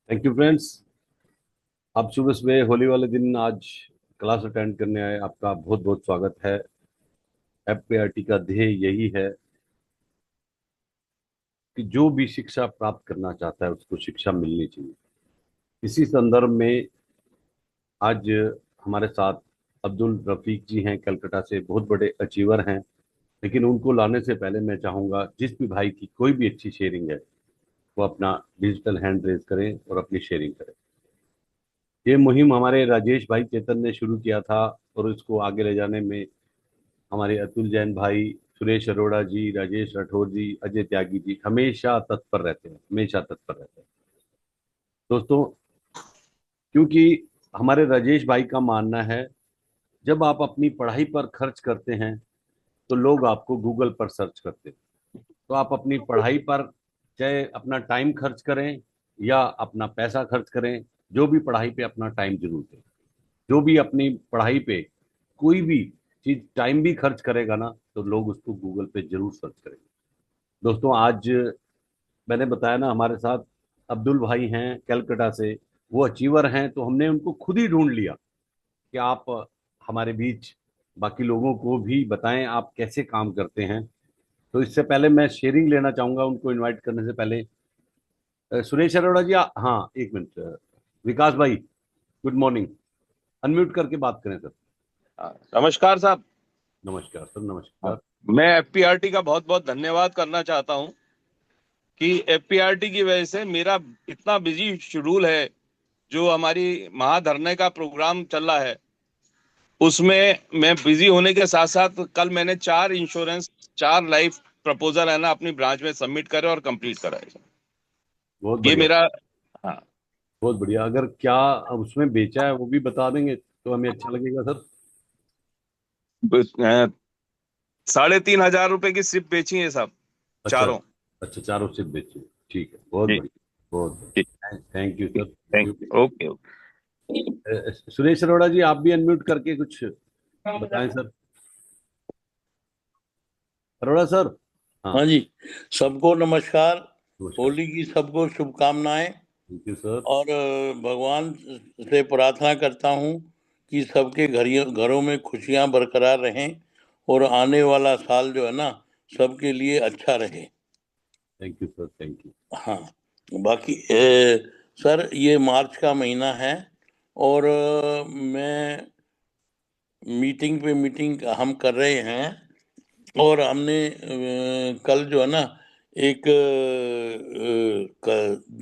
Thank you friends. आप सुबह सुबह होली वाले दिन आज क्लास अटेंड करने आए, आपका बहुत बहुत स्वागत है। एफपीआरटी का ध्येय यही है कि जो भी शिक्षा प्राप्त करना चाहता है उसको शिक्षा मिलनी चाहिए। इसी संदर्भ में आज हमारे साथ अब्दुल रफीक जी हैं, कलकत्ता से, बहुत बड़े अचीवर हैं। लेकिन उनको लाने से पहले मैं चाहूंगा जिस भी भाई की कोई भी अच्छी शेयरिंग है वो अपना डिजिटल हैंड रेज करें और अपनी शेयरिंग करें। ये मुहिम हमारे राजेश भाई चेतन ने शुरू किया था और इसको आगे ले जाने में हमारे अतुल जैन भाई, सुरेश अरोड़ा जी, राजेश राठौर जी, अजय त्यागी जी हमेशा तत्पर रहते हैं, हमेशा तत्पर रहते हैं दोस्तों। क्योंकि हमारे राजेश भाई का मानना है जब आप अपनी पढ़ाई पर खर्च करते हैं तो लोग आपको गूगल पर सर्च करते हैं। तो आप अपनी पढ़ाई पर चाहे अपना टाइम खर्च करें या अपना पैसा खर्च करें, जो भी पढ़ाई पे अपना टाइम जरूर दें। जो भी अपनी पढ़ाई पे कोई भी चीज टाइम भी खर्च करेगा ना तो लोग उसको गूगल पे जरूर सर्च करेंगे। दोस्तों आज मैंने बताया ना, हमारे साथ अब्दुल भाई हैं कलकत्ता से। वो अचीवर हैं तो हमने उनको खुद ही ढूंढ लिया कि आप हमारे बीच बाकी लोगों को भी बताएं आप कैसे काम करते हैं। तो इससे पहले मैं शेयरिंग लेना चाहूंगा उनको इनवाइट करने से पहले। सुरेश अरोड़ा जी, हाँ एक मिनट। विकास भाई, गुड मॉर्निंग। अनम्यूट करके बात करें सर। नमस्कार साहब। नमस्कार सर, हाँ, नमस्कार। मैं एफपीआरटी का बहुत बहुत धन्यवाद करना चाहता हूं कि एफपीआरटी की वजह से मेरा इतना बिजी शेड्यूल है। जो हमारी महाधरने का प्रोग्राम चल रहा है उसमें मैं बिजी होने के साथ साथ कल मैंने 4 इंश्योरेंस 4 लाइफ प्रपोजल है ना अपनी ब्रांच में सबमिट करे और कंप्लीट कराए। बहुत ये बढ़िया। मेरा। हाँ। बहुत बढ़िया, अगर क्या अब उसमें बेचा है वो भी बता देंगे तो हमें अच्छा लगेगा सर। 3,500 रुपए की सिप बेची है साहब। अच्छा। चारों। अच्छा, चारों सिर्फ बेचे, ठीक है, बहुत जी। बढ़िया। बहुत जी। बढ़िया, thank you sir, thank thank you. You. Okay. Suresh Arora ji, आप भी अनम्यूट करके कुछ बताएं ओके। सर। अरोड़ा सर। हाँ। हाँ जी। सबको नमस्कार। नमस्कार। होली की सबको शुभकामनाएं। Thank you sir. और भगवान से प्रार्थना करता हूँ कि सबके घरों में खुशियां बरकरार रहें और आने वाला साल जो है ना सबके लिए अच्छा रहे। Thank you sir, thank you. हाँ। बाकी सर ये मार्च का महीना है और मैं मीटिंग पे मीटिंग हम कर रहे हैं और हमने कल जो है ना एक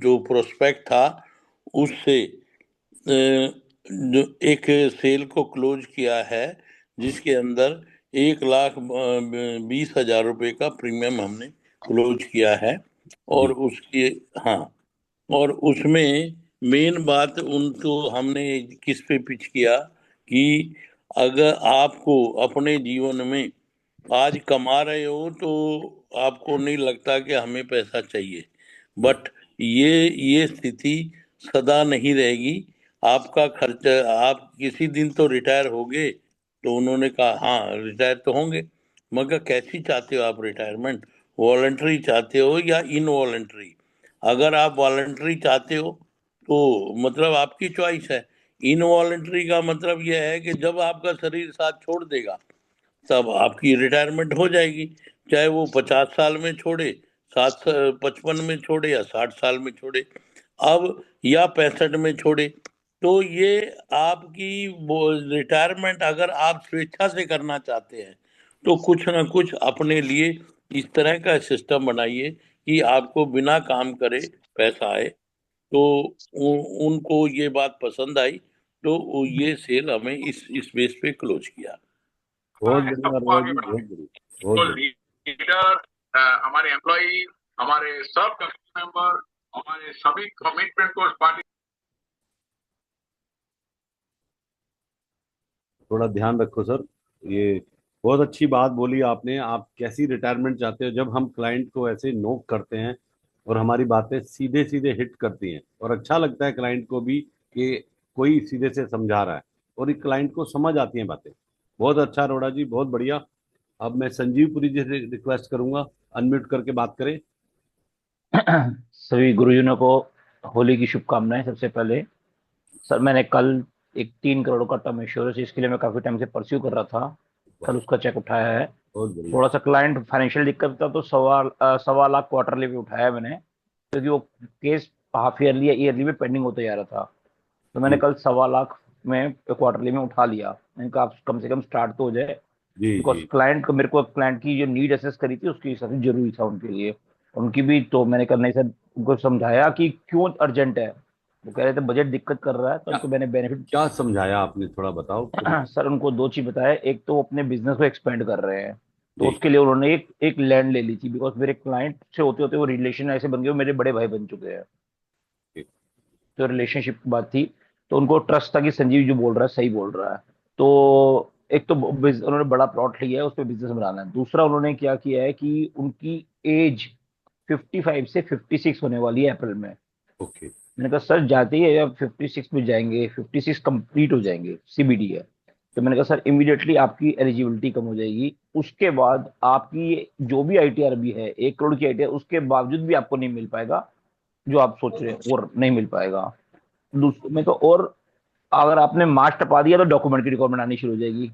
जो प्रोस्पेक्ट था उससे जो एक सेल को क्लोज किया है जिसके अंदर 1,20,000 रुपए का प्रीमियम हमने क्लोज किया है। और जी। उसकी हाँ, और उसमें मेन बात उनको हमने किस पे पिच किया कि अगर आपको अपने जीवन में आज कमा रहे हो तो आपको नहीं लगता कि हमें पैसा चाहिए, बट ये स्थिति सदा नहीं रहेगी। आपका खर्च, आप किसी दिन तो रिटायर होगे। तो उन्होंने कहा हाँ रिटायर तो होंगे, मगर कैसी चाहते हो आप रिटायरमेंट, वॉलंटरी चाहते हो या इनवॉलंटरी? अगर आप वॉलंटरी चाहते हो तो मतलब आपकी चॉइस है। इनवॉलंटरी का मतलब यह है कि जब आपका शरीर साथ छोड़ देगा तब आपकी रिटायरमेंट हो जाएगी। चाहे वो 50 साल में छोड़े, 55 में छोड़े या 60 साल में छोड़े, अब या 65 में छोड़े। तो ये आपकी वो रिटायरमेंट अगर आप स्वेच्छा से करना चाहते हैं तो कुछ ना कुछ अपने लिए इस तरह का सिस्टम बनाइए कि आपको बिना काम करे पैसा आए। तो उनको ये बात पसंद आई तो ये सेल हमें इस बेस पे क्लोज किया। बहुत है बढ़िया सबको अरोड़ा आगे जी, बढ़ाए। बहुत बढ़िया, बहुत तो बढ़िया। लीडर, हमारे एम्प्लॉई, हमारे सब कमिटी मेंबर, हमारे सभी कमिटमेंट को पार्टी। थोड़ा ध्यान रखो सर। ये बहुत अच्छी बात बोली आपने। आप कैसी रिटायरमेंट चाहते हो, जब हम क्लाइंट को ऐसे नोक करते हैं और हमारी बातें सीधे सीधे हिट करती हैं और अच्छा लगता है क्लाइंट को भी कि कोई सीधे से समझा रहा है और एक क्लाइंट को समझ आती हैं बातें। बहुत अच्छा अरोड़ा जी, बहुत बढ़िया। अब मैं संजीव पुरी जी से रिक्वेस्ट करूंगा, अनम्यूट करके बात करें। सभी गुरुजनों को होली की शुभकामनाएं। सबसे पहले सर, मैंने कल एक 3 करोड़ का टर्म इंश्योरेंस, इसके लिए मैं काफी टाइम से परस्यू कर रहा था। कल उसका चेक उठाया है। बहुत बढ़िया। थोड़ा सा क्लाइंट फाइनेंशियल दिक्कत था, तो 1.25 लाख क्वार्टरली में उठाया है मैंने, क्योंकि वो केस हाफ ईयरली या ईयरली में पेंडिंग होते जा रहा था। तो मैंने जी कल 1.25 लाख में क्वार्टरली में उठा लिया। मैंने कहा आप कम से कम स्टार्ट तो हो जाए, जी बिकॉज जी। क्लाइंट को, मेरे को क्लाइंट की जो नीड असेस करी थी उसके हिसाब से जरूरी था उनके लिए, उनकी भी। तो मैंने करने से उनको समझाया कि क्यों अर्जेंट है। वो कह रहे थे बजट दिक्कत कर रहा है, तो क्या उनको मैंने बेनिफिट क्या समझाया आपने, थोड़ा बताओ पूरी। सर, उनको 2 चीज बताया। एक तो वो अपने बिजनेस को एक्सपेंड कर रहे हैं, तो जी उसके लिए उन्होंने एक लैंड ले ली थी, बिकॉज मेरे क्लाइंट से होते होते वो रिलेशन ऐसे बन गए, वो मेरे बड़े भाई बन चुके हैं। जी। तो रिलेशनशिप की बात थी। तो उनको ट्रस्ट था कि संजीव जो बोल रहा है सही बोल रहा है। तो एक तो उन्होंने बड़ा प्लॉट लिया है, उस पर बिजनेस बनाना है। दूसरा उन्होंने क्या किया है कि उनकी एज 55 से 56 होने वाली है अप्रैल में। ओके। मैंने कहा सर, जाते ही अब 56 में जाएंगे, 56 कंप्लीट हो जाएंगे, सीबीडी है। तो मैंने कहा सर, इमीडिएटली आपकी एलिजिबिलिटी कम हो जाएगी। उसके बाद आपकी जो भी आईटीआर भी है, 1 करोड़ की आईटीआर, उसके बावजूद भी आपको नहीं मिल पाएगा जो आप सोच रहे हैं, और नहीं मिल पाएगा। मैं तो, और अगर आपने मार्च टपा दिया तो डॉक्यूमेंट की रिक्वायरमेंट आनी शुरू हो जाएगी।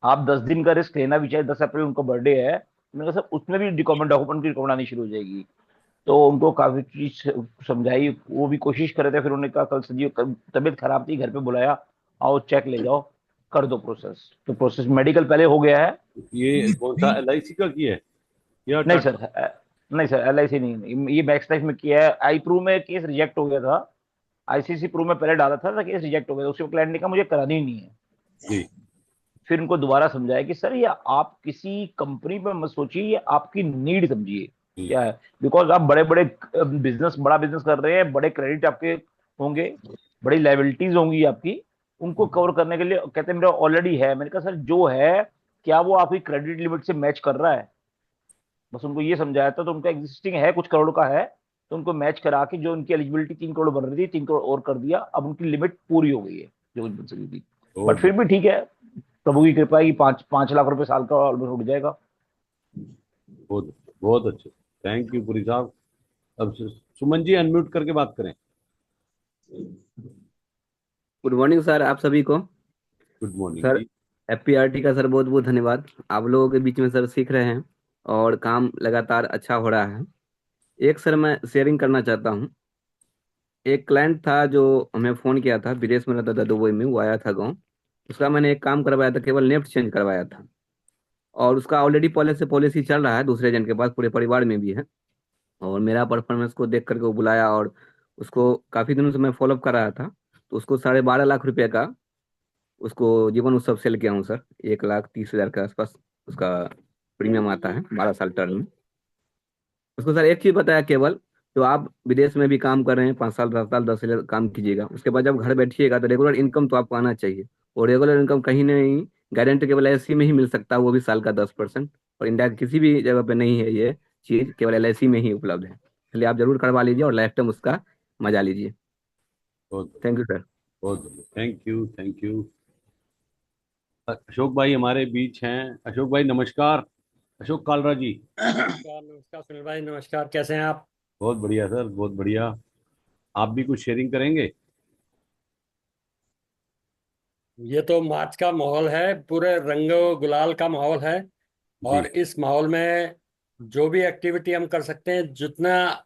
आप 10 दिन का रिस्क लेना भी चाहे, 10 अप्रैल उनका बर्थडे है, मैंने कहा सर उसमें भी डॉक्यूमेंट की रिक्वायरमेंट आनी शुरू हो जाएगी। तो उनको काफी चीज समझाई, वो भी कोशिश कर रहे थे। फिर उन्होंने कहा कल संजीव, तबीयत खराब थी, घर पे बुलाया, आओ चेक ले जाओ, कर दो प्रोसेस। तो प्रोसेस मेडिकल पहले हो गया है। ये कौन सा एलआईसी का किया है या नहीं टाटा? सर, नहीं सर, एलआईसी नहीं, ये मैक्स लाइफ में किया है। आई प्रूव में केस रिजेक्ट हो गया था, आईसीसी प्रूव में पहले डाला था, केस रिजेक्ट हो गया था, उसके क्लाइंट ने कहा मुझे करानी ही नहीं है। जी फिर उनको दोबारा समझाया कि सर, ये आप किसी कंपनी पर मत सोचिए, ये आपकी नीड समझिए जी। क्या है। बिकॉज आप बड़े बड़े बिजनेस, बड़ा बिजनेस कर रहे हैं, बड़े क्रेडिट आपके होंगे, बड़ी लाइबिलिटीज होंगी आपकी, उनको कवर करने के लिए कहते हैं मेरा ऑलरेडी है। मैंने कहा सर, जो है क्या वो आपकी क्रेडिट लिमिट से मैच कर रहा है? बस उनको ये समझाया था। तो उनका एग्जिस्टिंग है, कुछ करोड़ का है, तो उनको मैच करा के, जो उनकी एलिजिबिलिटी 3 करोड़ बन रही थी, 3 करोड़ और कर दिया। अब उनकी लिमिट पूरी हो गई है जो कुछ बन सकती थी। बट बहुत फिर भी ठीक है, प्रभु की कृपा है कि 5 5 लाख रुपए साल का ऑलमोस्ट उठ जाएगा। बहुत बहुत अच्छे। थैंक यू पुरी साहब। अब सुमन जी अनम्यूट करके बात करें। गुड मॉर्निंग सर, आप सभी को। गुड मॉर्निंग सर, जी। एफपीआरटी का सर बहुत बहुत धन्यवाद। आप लोगों के बीच में सर सीख रहे हैं और काम लगातार अच्छा हो रहा है। एक सर मैं शेयरिंग करना चाहता हूँ। एक क्लाइंट था जो हमें फ़ोन किया था, विदेश में रहता था, दुबई में। वो आया था गाँव। उसका मैंने एक काम करवाया था, केवल नेफ्ट चेंज करवाया था। और उसका ऑलरेडी पहले से पॉलिसी चल रहा है दूसरे एजेंट के पास, पूरे परिवार में भी है। और मेरा परफॉर्मेंस को देख करके वो बुलाया, और उसको काफ़ी दिनों से मैं फॉलोअप कर रहा था। तो उसको 12.5 लाख रुपए का उसको जीवन उत्सव सेल किया हूँ सर। 1,30,000 के आसपास उसका प्रीमियम आता है, 12 साल टर्म में। उसको सर एक चीज बताया केवल, तो आप विदेश में भी काम कर रहे हैं, 5 साल 10 साल 10 साल काम कीजिएगा, उसके बाद जब घर बैठिएगा तो रेगुलर इनकम तो आपको आना चाहिए। और रेगुलर इनकम कहीं नहीं, गारंटी केवल एलआईसी में ही मिल सकता है, वो भी साल का 10%। और इंडिया की किसी भी जगह पे नहीं है ये चीज, केवल एलआईसी में ही उपलब्ध है। इसलिए आप जरूर करवा लीजिए और लाइफ टाइम उसका मजा लीजिए। बहुत बढ़िया। Thank you sir. बहुत बढ़िया। Thank you thank you. Ashok भाई हमारे बीच हैं। अशोक भाई नमस्कार। अशोक कालरा जी। नमस्कार नमस्कार सुनील भाई, नमस्कार। कैसे हैं आप? बहुत बढ़िया सर, बहुत बढ़िया। आप भी कुछ शेयरिंग करेंगे? ये तो मार्च का माहौल है, पूरे रंगो गुलाल का माहौल है। और जी इस माहौल में जो भी एक्टिविटी हम कर सकते हैं, जितना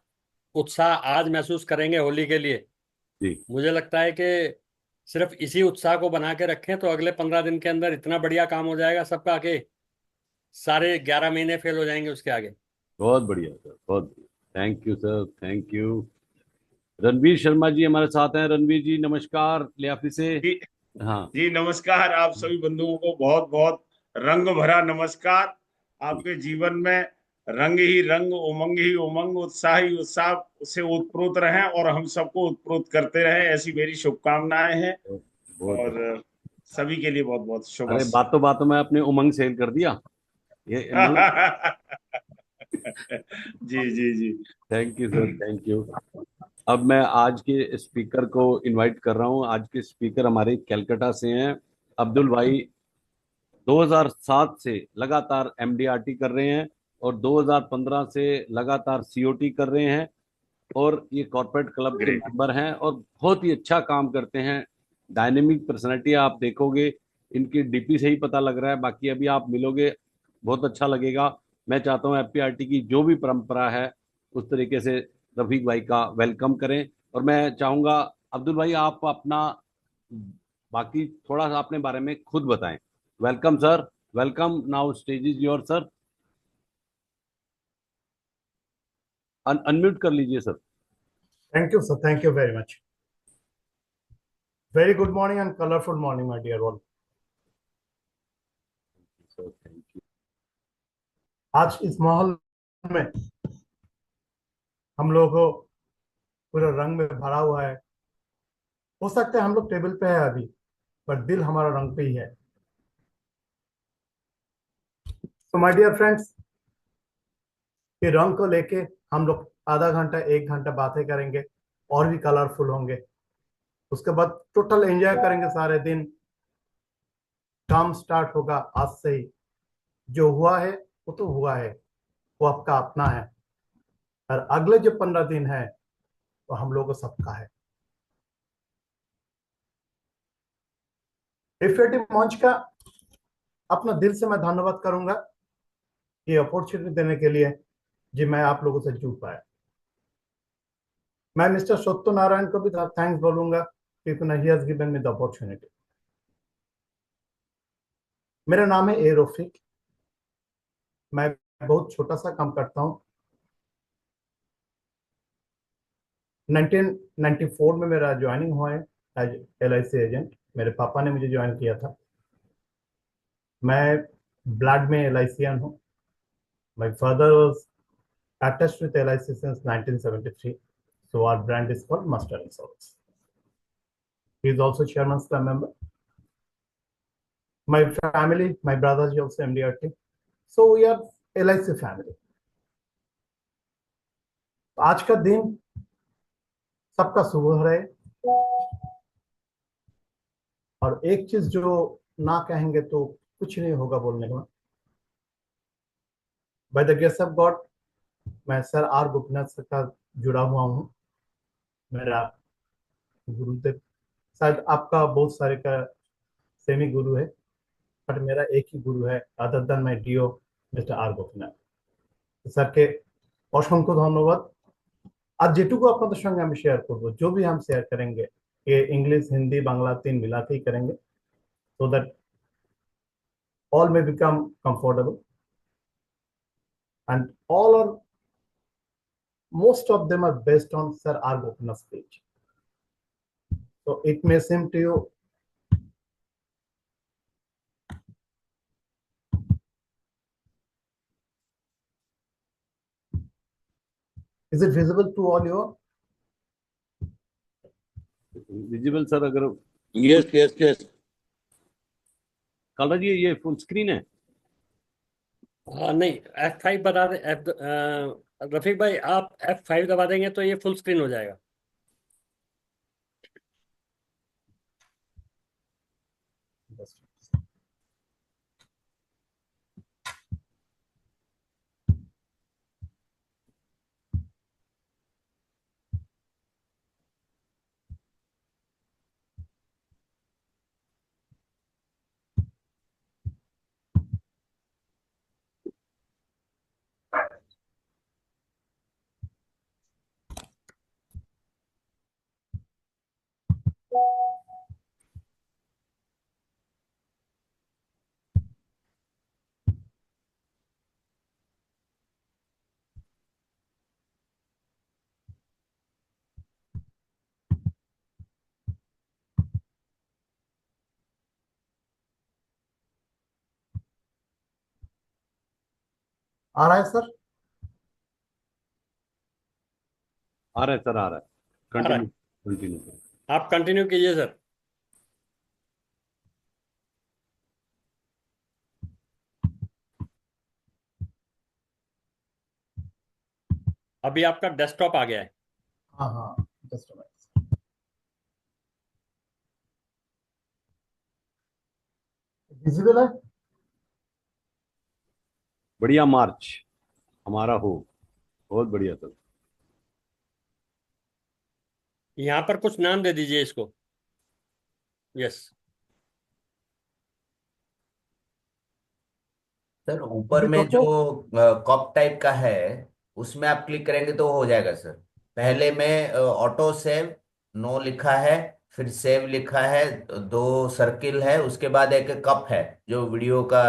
उत्साह आज महसूस करेंगे होली के लिए, जी। मुझे लगता है कि सिर्फ इसी उत्साह को बना के रखें तो अगले 15 दिन के अंदर इतना बढ़िया काम हो जाएगा सबका, कि सारे 11 महीने फेल हो जाएंगे उसके आगे। बहुत बढ़िया सर, बहुत बढ़िया। Thank you sir, thank you. Ranveer Sharma ji हमारे साथ हैं। रणवीर जी नमस्कार लियाफी से। जी हाँ जी, नमस्कार। आप सभी बंधुओं को बहुत बहुत रंग भरा नमस्कार। जी। आपके जीवन में रंग ही रंग, उमंग ही उमंग, उत्साह ही उत्साह से उत्प्रोत रहें और हम सबको उत्प्रोत करते रहें, ऐसी मेरी शुभकामनाएं हैं। बहुत बहुत बढ़िया। और सभी के लिए बहुत बहुत शुभ। अरे बातों बातों में अपने उमंग सेल कर दिया ये मतलब। जी जी जी। Thank you sir, thank you. अब मैं आज के स्पीकर को इनवाइट कर रहा हूँ। आज के स्पीकर हमारे कलकत्ता से हैं, अब्दुल भाई। 2007 से लगातार एमडीआरटी कर रहे हैं और 2015 से लगातार सीओटी कर रहे हैं। और ये कॉर्पोरेट क्लब के मेंबर हैं और बहुत ही अच्छा काम करते हैं। डायनेमिक पर्सनैलिटी आप देखोगे, इनकी डीपी से ही पता लग रहा है, बाकी अभी आप मिलोगे बहुत अच्छा लगेगा। मैं चाहता हूँ एफपीआरटी की जो भी परंपरा है उस तरीके से रफीक भाई का वेलकम करें। और मैं चाहूंगा अब्दुल भाई आप अपना बाकी थोड़ा सा अपने बारे में खुद बताएं। Welcome sir, welcome. Now stage is your sir. Unmute कर लीजिए sir. Thank you, sir. Thank you very much. Very good morning and colorful morning, my dear all. Sir thank you. आज इस माहौल में हम लोग को पूरा रंग में भरा हुआ है। हो सकता है हम लोग टेबल पे है अभी, पर दिल हमारा रंग पे ही है। तो माय डियर फ्रेंड्स, ये रंग को लेके हम लोग आधा घंटा 1 घंटा बातें करेंगे और भी कलरफुल होंगे। उसके बाद टोटल एंजॉय करेंगे सारे दिन। काम स्टार्ट होगा आज से ही। जो हुआ है वो तो हुआ है, वो आपका अपना है। और अगले जो 15 दिन है वो हम लोगों सबका है। एफएटी मंच का अपना दिल से मैं धन्यवाद करूंगा ये अपॉर्चुनिटी देने के लिए, जी मैं आप लोगों से जुड़ पाया। मैं मिस्टर सत्य नारायण को भी थैंक्स बोलूंगा क्योंकि he has given me the opportunity. मेरा नाम है ए रफीक। मैं बहुत छोटा सा काम करता हूँ। 1994 में मेरा ज्वाइनिंग हुआ है एज LIC एजेंट। मेरे पापा ने मुझे ज्वाइन किया था। मैं ब्लड में LICian हूँ। My father was attached with LIC since 1973, so our brand is called Master Insurance. He is also chairman's club member. My family, my brothers is also MDRT, so we are LIC family. आज का दिन सबका शुभ रहे। और एक चीज जो ना कहेंगे तो कुछ नहीं होगा बोलने में। By the grace of God मैं सर आर गोपीनाथ सर का जुड़ा हुआ हूँ। मेरा गुरुदेव, शायद आपका बहुत सारे का सेमी गुरु है, बट मेरा एक ही गुरु है other than my dear mister R Gopinath স্যারকে অসংখ্য ধন্যবাদ। আর যেটুকু আপনাদের সঙ্গে আমি শেয়ার করব, जो भी हम शेयर करेंगे ये इंग्लिश हिंदी बांग्ला तीन मिला के ही करेंगे, so that all may become comfortable and all are most of them are based on Sir R. Gopinath's speech. So it may seem to you is it visible to all you? Visible sir अगर yes yes yes. काला जी ये full screen है? हाँ नहीं, F5 बता दे। रफीक भाई आप F5 दबा देंगे तो ये फुल स्क्रीन हो जाएगा। आ रहा है सर? आ रहा है सर, आ रहा है। आ रहा है। Continue continue. आप कंटिन्यू कीजिए सर। अभी आपका डेस्कटॉप आ गया है। हाँ हाँ, जस्ट अ मिनट। विजिबल है? बढ़िया मार्च हमारा हो, बहुत बढ़िया सर। यहाँ पर कुछ नाम दे दीजिए इसको। यस। सर ऊपर में जो कॉप टाइप का है उसमें आप क्लिक करेंगे तो हो जाएगा सर। पहले में ऑटो सेव नो लिखा है, फिर सेव लिखा है, दो सर्किल है, उसके बाद एक कप है जो वीडियो का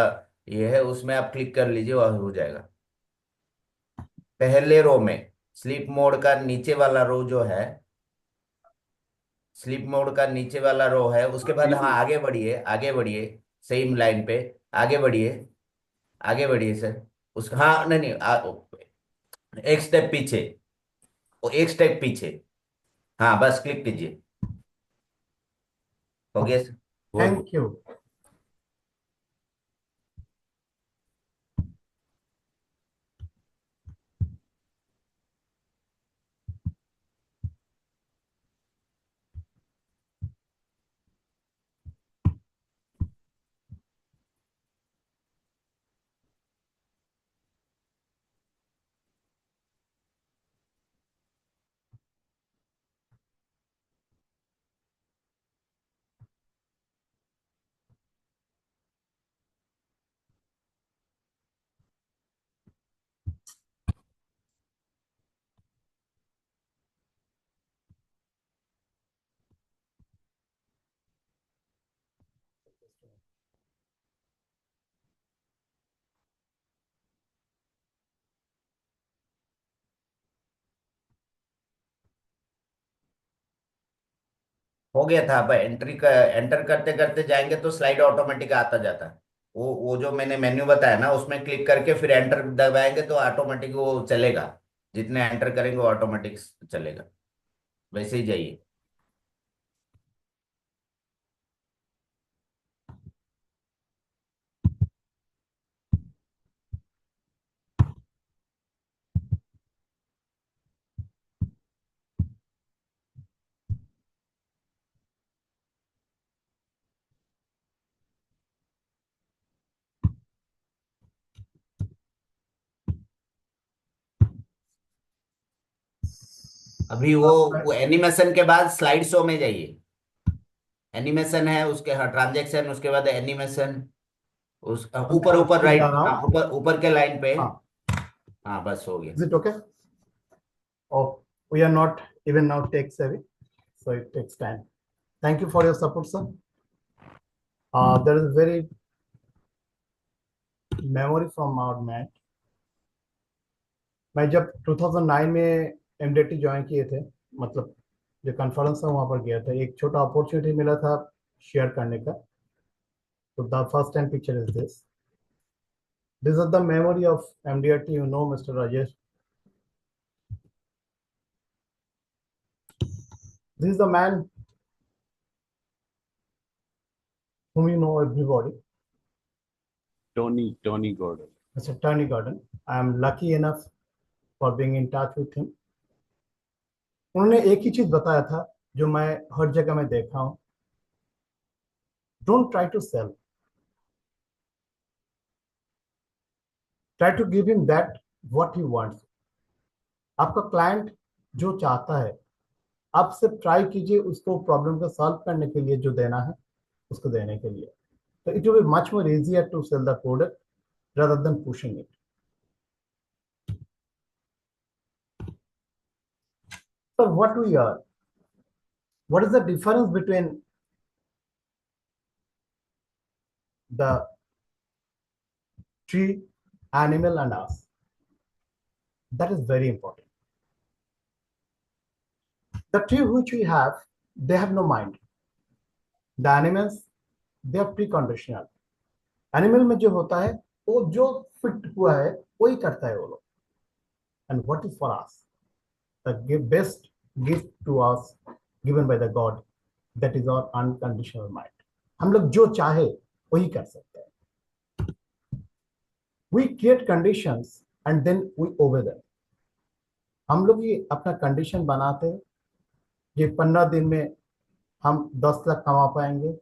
ये है, उसमें आप क्लिक कर लीजिए और हो जाएगा। पहले रो में स्लीप मोड का नीचे वाला रो जो है, स्लीप मोड का नीचे वाला रो है, उसके बाद हाँ आगे बढ़िए, आगे बढ़िए, सेम लाइन पे आगे बढ़िए, आगे बढ़िए सर। उस हाँ नहीं नहीं एक स्टेप पीछे, वो एक स्टेप पीछे, हाँ बस क्लिक कीजिए, हो गया सर। Thank you. हो गया था, अब एंटर करते करते जाएंगे तो स्लाइड ऑटोमेटिक आता जाता है। वो जो मैंने मेन्यू बताया ना उसमें क्लिक करके फिर एंटर दबाएंगे तो ऑटोमेटिक वो चलेगा, जितने एंटर करेंगे वो ऑटोमेटिक चलेगा, वैसे ही जाइए। अभी वो एनिमेशन के बाद स्लाइड शो में जाइए। एनिमेशन है उसके, हाँ ट्रांजेक्शन, उसके बाद एनिमेशन, उस ऊपर ऊपर जा राइट, रहा हाँ हूँ। ऊपर ऊपर के लाइन पे। हाँ, हाँ बस हो गया। is it okay? Oh, we are not even now tech savvy, so it takes time. Thank you for your support, sir. There is very memory from our man. मैं जब 2009 में एमडीटी ज्वाइन किए थे, मतलब जो कॉन्फ्रेंस था वहां पर गया था, एक छोटा अपॉर्चुनिटी मिला था शेयर करने का। तो the first time picture is this is the memory of MDT, you know mister Rajesh. This is the man whom you know everybody. Tony Gordon. Mr. Tony Gordon. I am lucky enough for being in touch with him. उन्होंने एक ही चीज बताया था जो मैं हर जगह में देखा हूं, don't try to sell, try to give him that what he wants. आपका क्लाइंट जो चाहता है आप सिर्फ ट्राई कीजिए उसको प्रॉब्लम को सॉल्व करने के लिए, जो देना है उसको देने के लिए। तो it will be much more easier to sell the product rather than pushing it. So what we are, what is the difference between the tree, animal and us? That is very important. The tree which we have, they have no mind. The animals, they are preconditional. Animal में जो होता है वो जो fit हुआ है वही करता है वो लोग। And what is for us? The best gift to us given by the God, that is our unconditional mind. हम लोग जो चाहे वही कर सकते हैं। We create conditions and then we obey them. हम लोग ये अपना कंडीशन बनाते हैं, ये 15 दिन में हम 10 लाख कमा पाएंगे,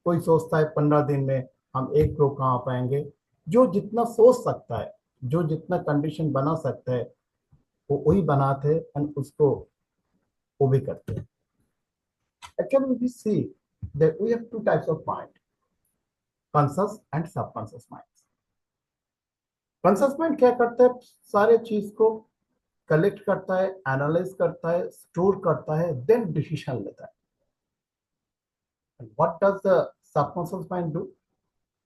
कोई सोचता है 15 दिन में हम 1 करोड़ कमा पाएंगे। जो जितना सोच सकता है, जो जितना कंडीशन बना सकता है वो वही बनाते हैं और उसको वो भी करते हैं। Actually, we see that we have two types of mind, conscious and subconscious minds. Conscious mind क्या करता है, सारे चीज को कलेक्ट करता है, एनालाइज करता है, स्टोर करता है, देन डिसीजन लेता है. And what does the subconscious mind do?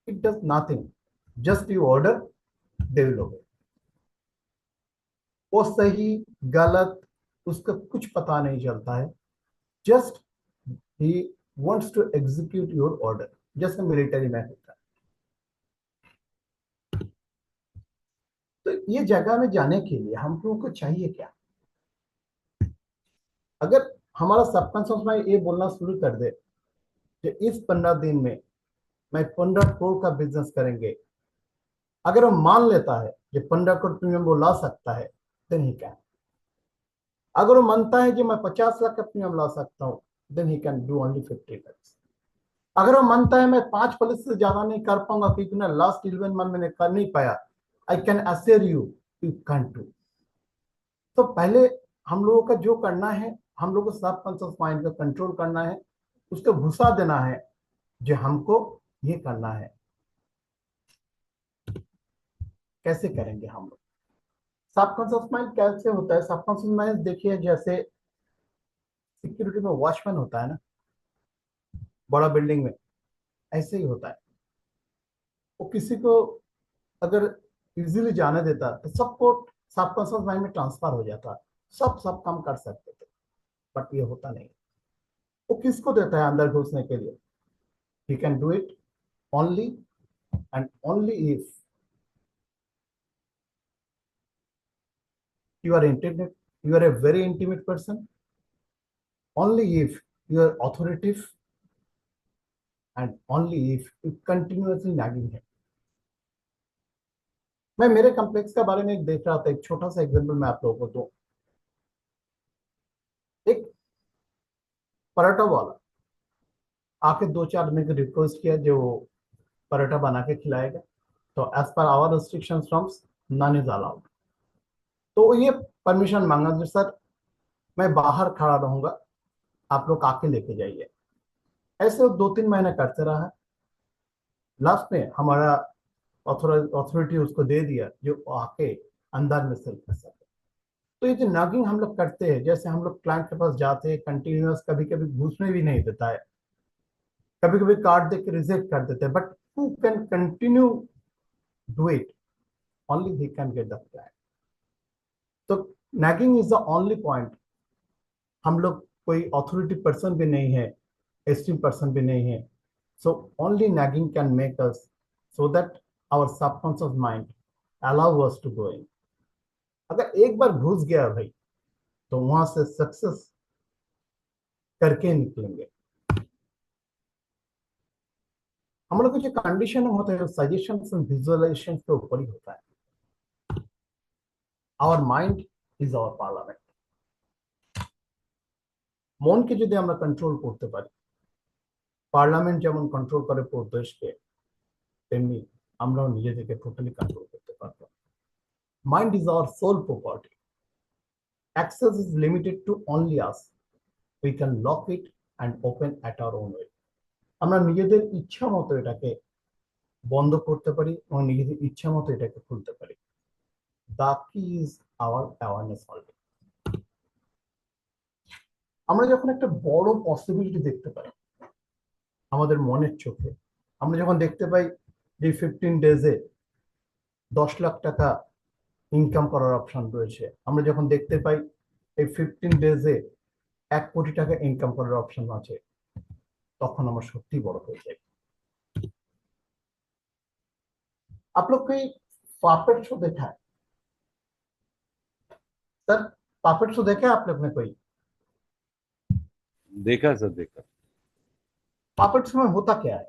It does nothing. Just you order, they will obey. वो सही गलत उसका कुछ पता नहीं चलता है. Just he wants to execute your order. जैसे मिलिट्री में होता है. तो ये जगह में जाने के लिए हम लोगों को चाहिए क्या? अगर हमारा सबकॉन्शियस माइंड ये बोलना शुरू कर दे कि इस 15 दिन में मैं 15 करोड़ का बिजनेस करेंगे, अगर वो मान लेता है कि 15 करोड़ प्रीमियम वो ला सकता है, देन ही कैन. अगर वो मानता है कि मैं 50 लाख का प्रीमियम ला सकता हूँ, then he can do only 50 lakhs. अगर वो मानता है मैं 5% से ज्यादा नहीं कर पाऊंगा क्योंकि मैं लास्ट 11 मंथ मैंने कर नहीं पाया, I can assure you you can do. तो पहले हम लोगों का जो करना है, हम लोगों को सबकॉन्शियस माइंड का कंट्रोल करना है, उसको घुसा देना है जो हमको ये करना है. कैसे करेंगे हम लोग? सबकॉन्शियस माइंड कैसे होता है? सबकॉन्शियस माइंड देखिए जैसे सिक्योरिटी में वॉचमैन होता है ना, बड़ा बिल्डिंग में, ऐसे ही होता है. वो किसी को अगर इजीली जाने देता तो सबको सबकॉन्शियस माइंड में ट्रांसफर हो जाता, सब काम कर सकते थे. बट ये होता नहीं. वो किसको देता है अंदर घुसने के लिए? ही can do it only and only if you are intimate, you are a very intimate person, only if you are authoritative and only if you continuously nagging है. मैं मेरे कॉम्प्लेक्स के बारे में एक देख रहा था, एक छोटा सा एग्जांपल मैं आप लोगों को दूं. एक पराठा वाला आके 2-4 आदमी को रिक्वेस्ट किया जो पराठा बना के खिलाएगा, तो as per our restrictions froms none is allowed. तो ये परमिशन मांगा जो सर मैं बाहर खड़ा रहूंगा, आप लोग आके लेके जाइए. ऐसे 2-3 महीने करते रहा. लास्ट में हमारा अथॉरिटी उसको दे दिया जो आके अंदर में सेल कर सके. तो ये जो नगिंग हम लोग करते हैं, जैसे हम लोग क्लाइंट के पास जाते हैं कंटिन्यूअस, कभी कभी घुसने भी नहीं देता है, कभी कभी कार्ड देके रिजेक्ट कर देते हैं, but who can continue do it? Only he can get the client. तो nagging is the only point. हम लोग कोई अथॉरिटी पर्सन भी नहीं है, एस्टीम पर्सन भी नहीं है, so only nagging can make us so that our subconscious mind allow us to go in. अगर एक बार घुस गया भाई तो वहां से सक्सेस करके निकलेंगे. हम लोग को जो कंडीशन होता है सजेशन एंड विजुअलाइजेशन के ऊपर ही होता है. Our mind is our parliament. মনকে যদি আমরা কন্ট্রোল করতে পারি, পার্লামেন্ট যেমন কন্ট্রোল করে পুরো দেশকে, তেমনি আমরাও নিজেদেরকে টোটালি কন্ট্রোল করতে পারবো. Mind is our sole property. Access is limited to only us. We can lock it and open at our own way. আমরা নিজেদের ইচ্ছা মতো এটাকে বন্ধ করতে পারি এবং নিজেদের ইচ্ছা মতো এটাকে খুলতে পারি. দ্য কি ইজ আওয়ার অ্যাওয়ারনেস অনলি. আমরা যখন একটা বড় পসিবিলিটি দেখতে পাই আমাদের মনের চোখে, আমরা যখন দেখতে পাই যে 15 ডেজে 10 লাখ টাকা ইনকাম করার অপশন রয়েছে, আমরা যখন দেখতে পাই এই 15 ডেজে 1 কোটি টাকা ইনকাম করার অপশন আছে, তখন আমরা সত্যি বড় হয়ে যাই. आप लोग कोई पापेट शो देखा है? सर पापेट शो देखा है आप लोग ने? कोई देखा सर, देखा. पापेट शो में होता क्या है?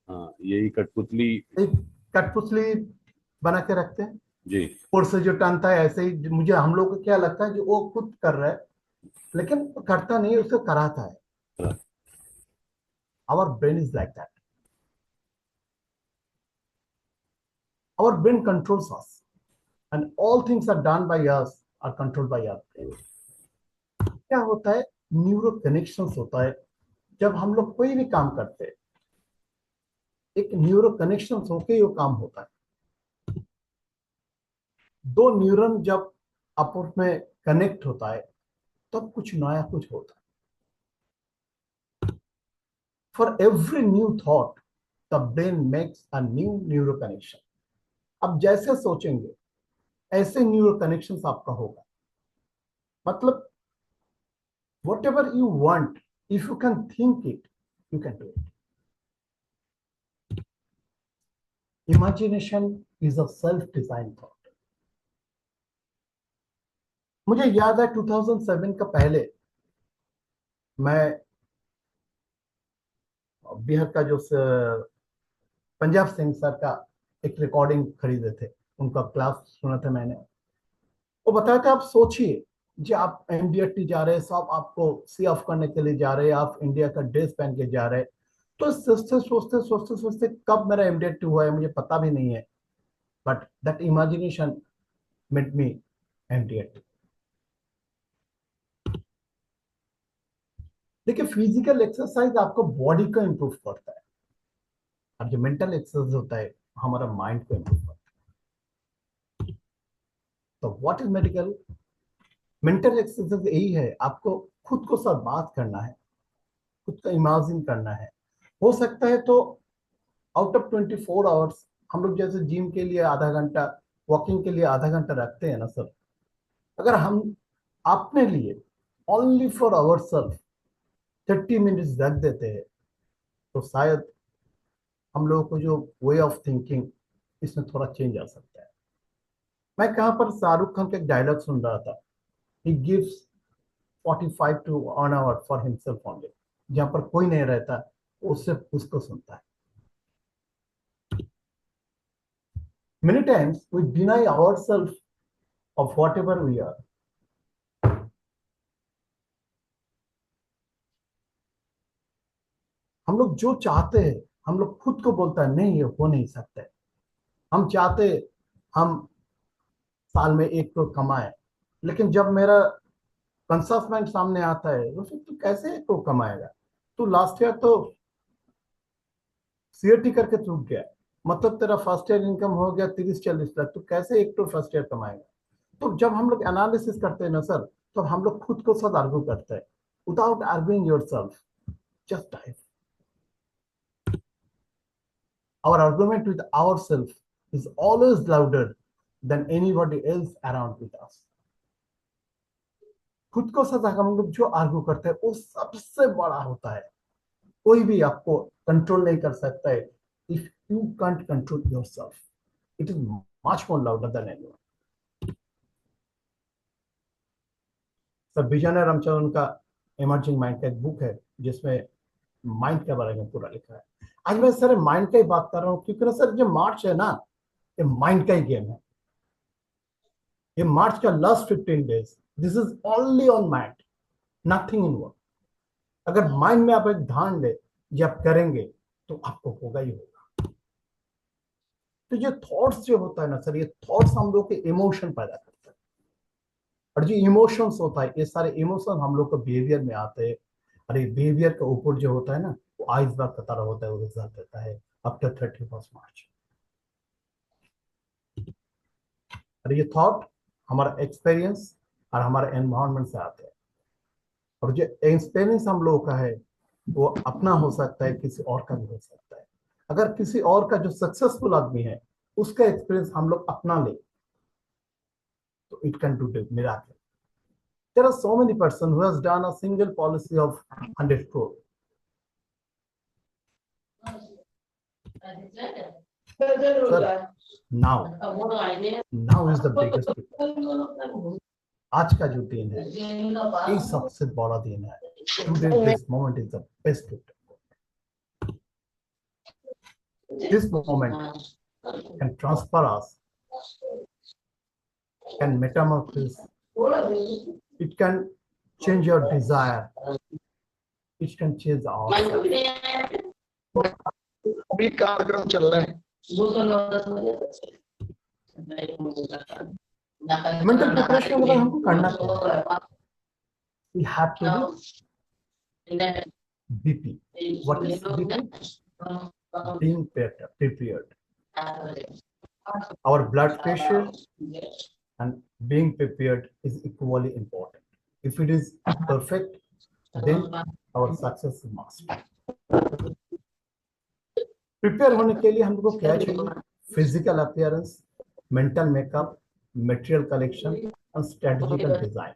हाँ, यही कठपुतली एक कठपुतली बना के रखते हैं जी. और से जो टानता है, ऐसे ही मुझे हम लोग को क्या लगता है जो वो खुद कर रहा है, लेकिन करता नहीं, उसको कराता है. Our brain is like that. Our brain controls us and all things are done by us, are controlled by our brain. क्या होता है, न्यूरो कनेक्शंस होता है। जब हम लोग कोई भी काम करते हैं, एक न्यूरो कनेक्शंस होके ही वो काम होता है। दो न्यूरॉन जब आपस में कनेक्ट होता है तब कुछ नया कुछ होता है। For every new thought the brain makes a new neuro connection. अब जैसे सोचेंगे ऐसे न्यूरो कनेक्शंस आपका होगा। मतलब whatever you want, if you can think it, you can do it. Imagination is a self-designed thought. मुझे याद है 2007 का पहले मैं बिहार का जो पंजाब सिंह सर का एक रिकॉर्डिंग खरीदे थे, उनका क्लास सुना था मैंने। वो बताया था, आप सोचिए जी, आप MDT जा रहे हैं, सब आपको सी ऑफ करने के लिए जा रहे हैं, आप इंडिया का ड्रेस पहन के जा रहे हैं। तो सोचते सोचते सोचते सोचते कब मेरा MDT हुआ है मुझे पता भी नहीं है, but that imagination made me MDT। देखिए, फिजिकल एक्सरसाइज आपको बॉडी को इंप्रूव करता है, और जो मेंटल एक्सरसाइज होता है हमारा माइंड को इंप्रूव करता है। तो व्हाट इज मेंटल एक्सरसाइज? यही है, आपको खुद को साथ बात करना है, खुद को इमेजिन करना है। हो सकता है तो आउट ऑफ 24 आवर्स हम लोग जैसे जिम के लिए आधा घंटा, वॉकिंग के लिए आधा घंटा रखते हैं ना सर, अगर हम अपने लिए ओनली फॉर आवरसेल्फ 30 मिनट्स रख देते हैं तो शायद हम लोगों को जो वे ऑफ थिंकिंग इसमें थोड़ा चेंज आ सकता है। मैं कहाँ पर शाहरुख खान का एक डायलॉग सुन रहा था, he gives 45 to 1 hour for himself only. जहां पर कोई नहीं रहता उससे उसको सुनता है। Many times we deny ourselves of whatever we are. हम लोग जो चाहते हैं हम लोग खुद को बोलता है नहीं, ये हो नहीं सकता है। हम चाहते हम साल में 1 करोड़ कमाए, लेकिन जब मेरा कंसर्स माइंड सामने आता है तो फिर तू कैसे 1 करोड़ कमाएगा? तू लास्ट ईयर तो CAT करके चूक गया, मतलब तेरा फर्स्ट ईयर इनकम हो गया 30-40 लाख, तू कैसे 1 करोड़ फर्स्ट ईयर कमाएगा? तो जब हम लोग एनालिसिस करते हैं ना सर, तो हम लोग खुद को साथ आर्ग्यू करते हैं। Without arguing yourself, just dive. Our argument with ourselves is always louder than anybody else around with us. खुद को साथ हम लोग जो आर्ग्यू करते हैं वो सबसे बड़ा होता है। कोई भी आपको कंट्रोल नहीं कर सकता है। If you can't control yourself, it is much more louder than anyone. Sir Vijay Ramachandran का इमर्जिंग माइंड का एक बुक है जिसमें माइंड के बारे में पूरा लिखा है। आज मैं सर माइंड का ही बात कर रहा हूँ क्योंकि ना सर जो मार्च है ना, ये माइंड का ही गेम है। ये मार्च का last 15 days, this is only on mind, nothing in work. अगर माइंड में आप एक ध्यान दे जब करेंगे तो आपको होगा ही होगा। तो ये थॉट्स जो होता है ना सर, ये थॉट्स हम लोग के इमोशन पैदा करते हैं, और जो इमोशंस होता है ये सारे इमोशन हम लोग को बिहेवियर में आते हैं, और ये बिहेवियर का ऊपर जो होता है ना वो आइसबर्ग का तरह होता है, वो रिजल्ट देता है आफ्टर 31 मार्च। और ये थॉट हमारा एक्सपीरियंस और हमारे एनवायरनमेंट से आते हैं, और जो एक्सपीरियंस हम लोगों का है वो अपना हो सकता है, किसी और का भी हो सकता है। अगर किसी और का जो सक्सेसफुल आदमी है उसका एक्सपीरियंस हम लोग अपना ले तो it can do miracle. There are so many persons who has done a single policy of 100 crore. Sir, now is the biggest people. आज का जो दिन है ये सबसे बड़ा दिन है। Today this moment is the best day. This moment can transfer us, can metamorphose. It can change your desire. It can change our अभी कार्यक्रम चल रहा है। मेंटल प्रिपरेशन अगर हमको करना है we have to be BP. What is BP? Being prepared. Our blood pressure and being prepared is equally important. If it is perfect, then our success is must. Prepare होने के लिए हमको क्या चाहिए? Physical appearance, mental makeup, material collection और strategical design.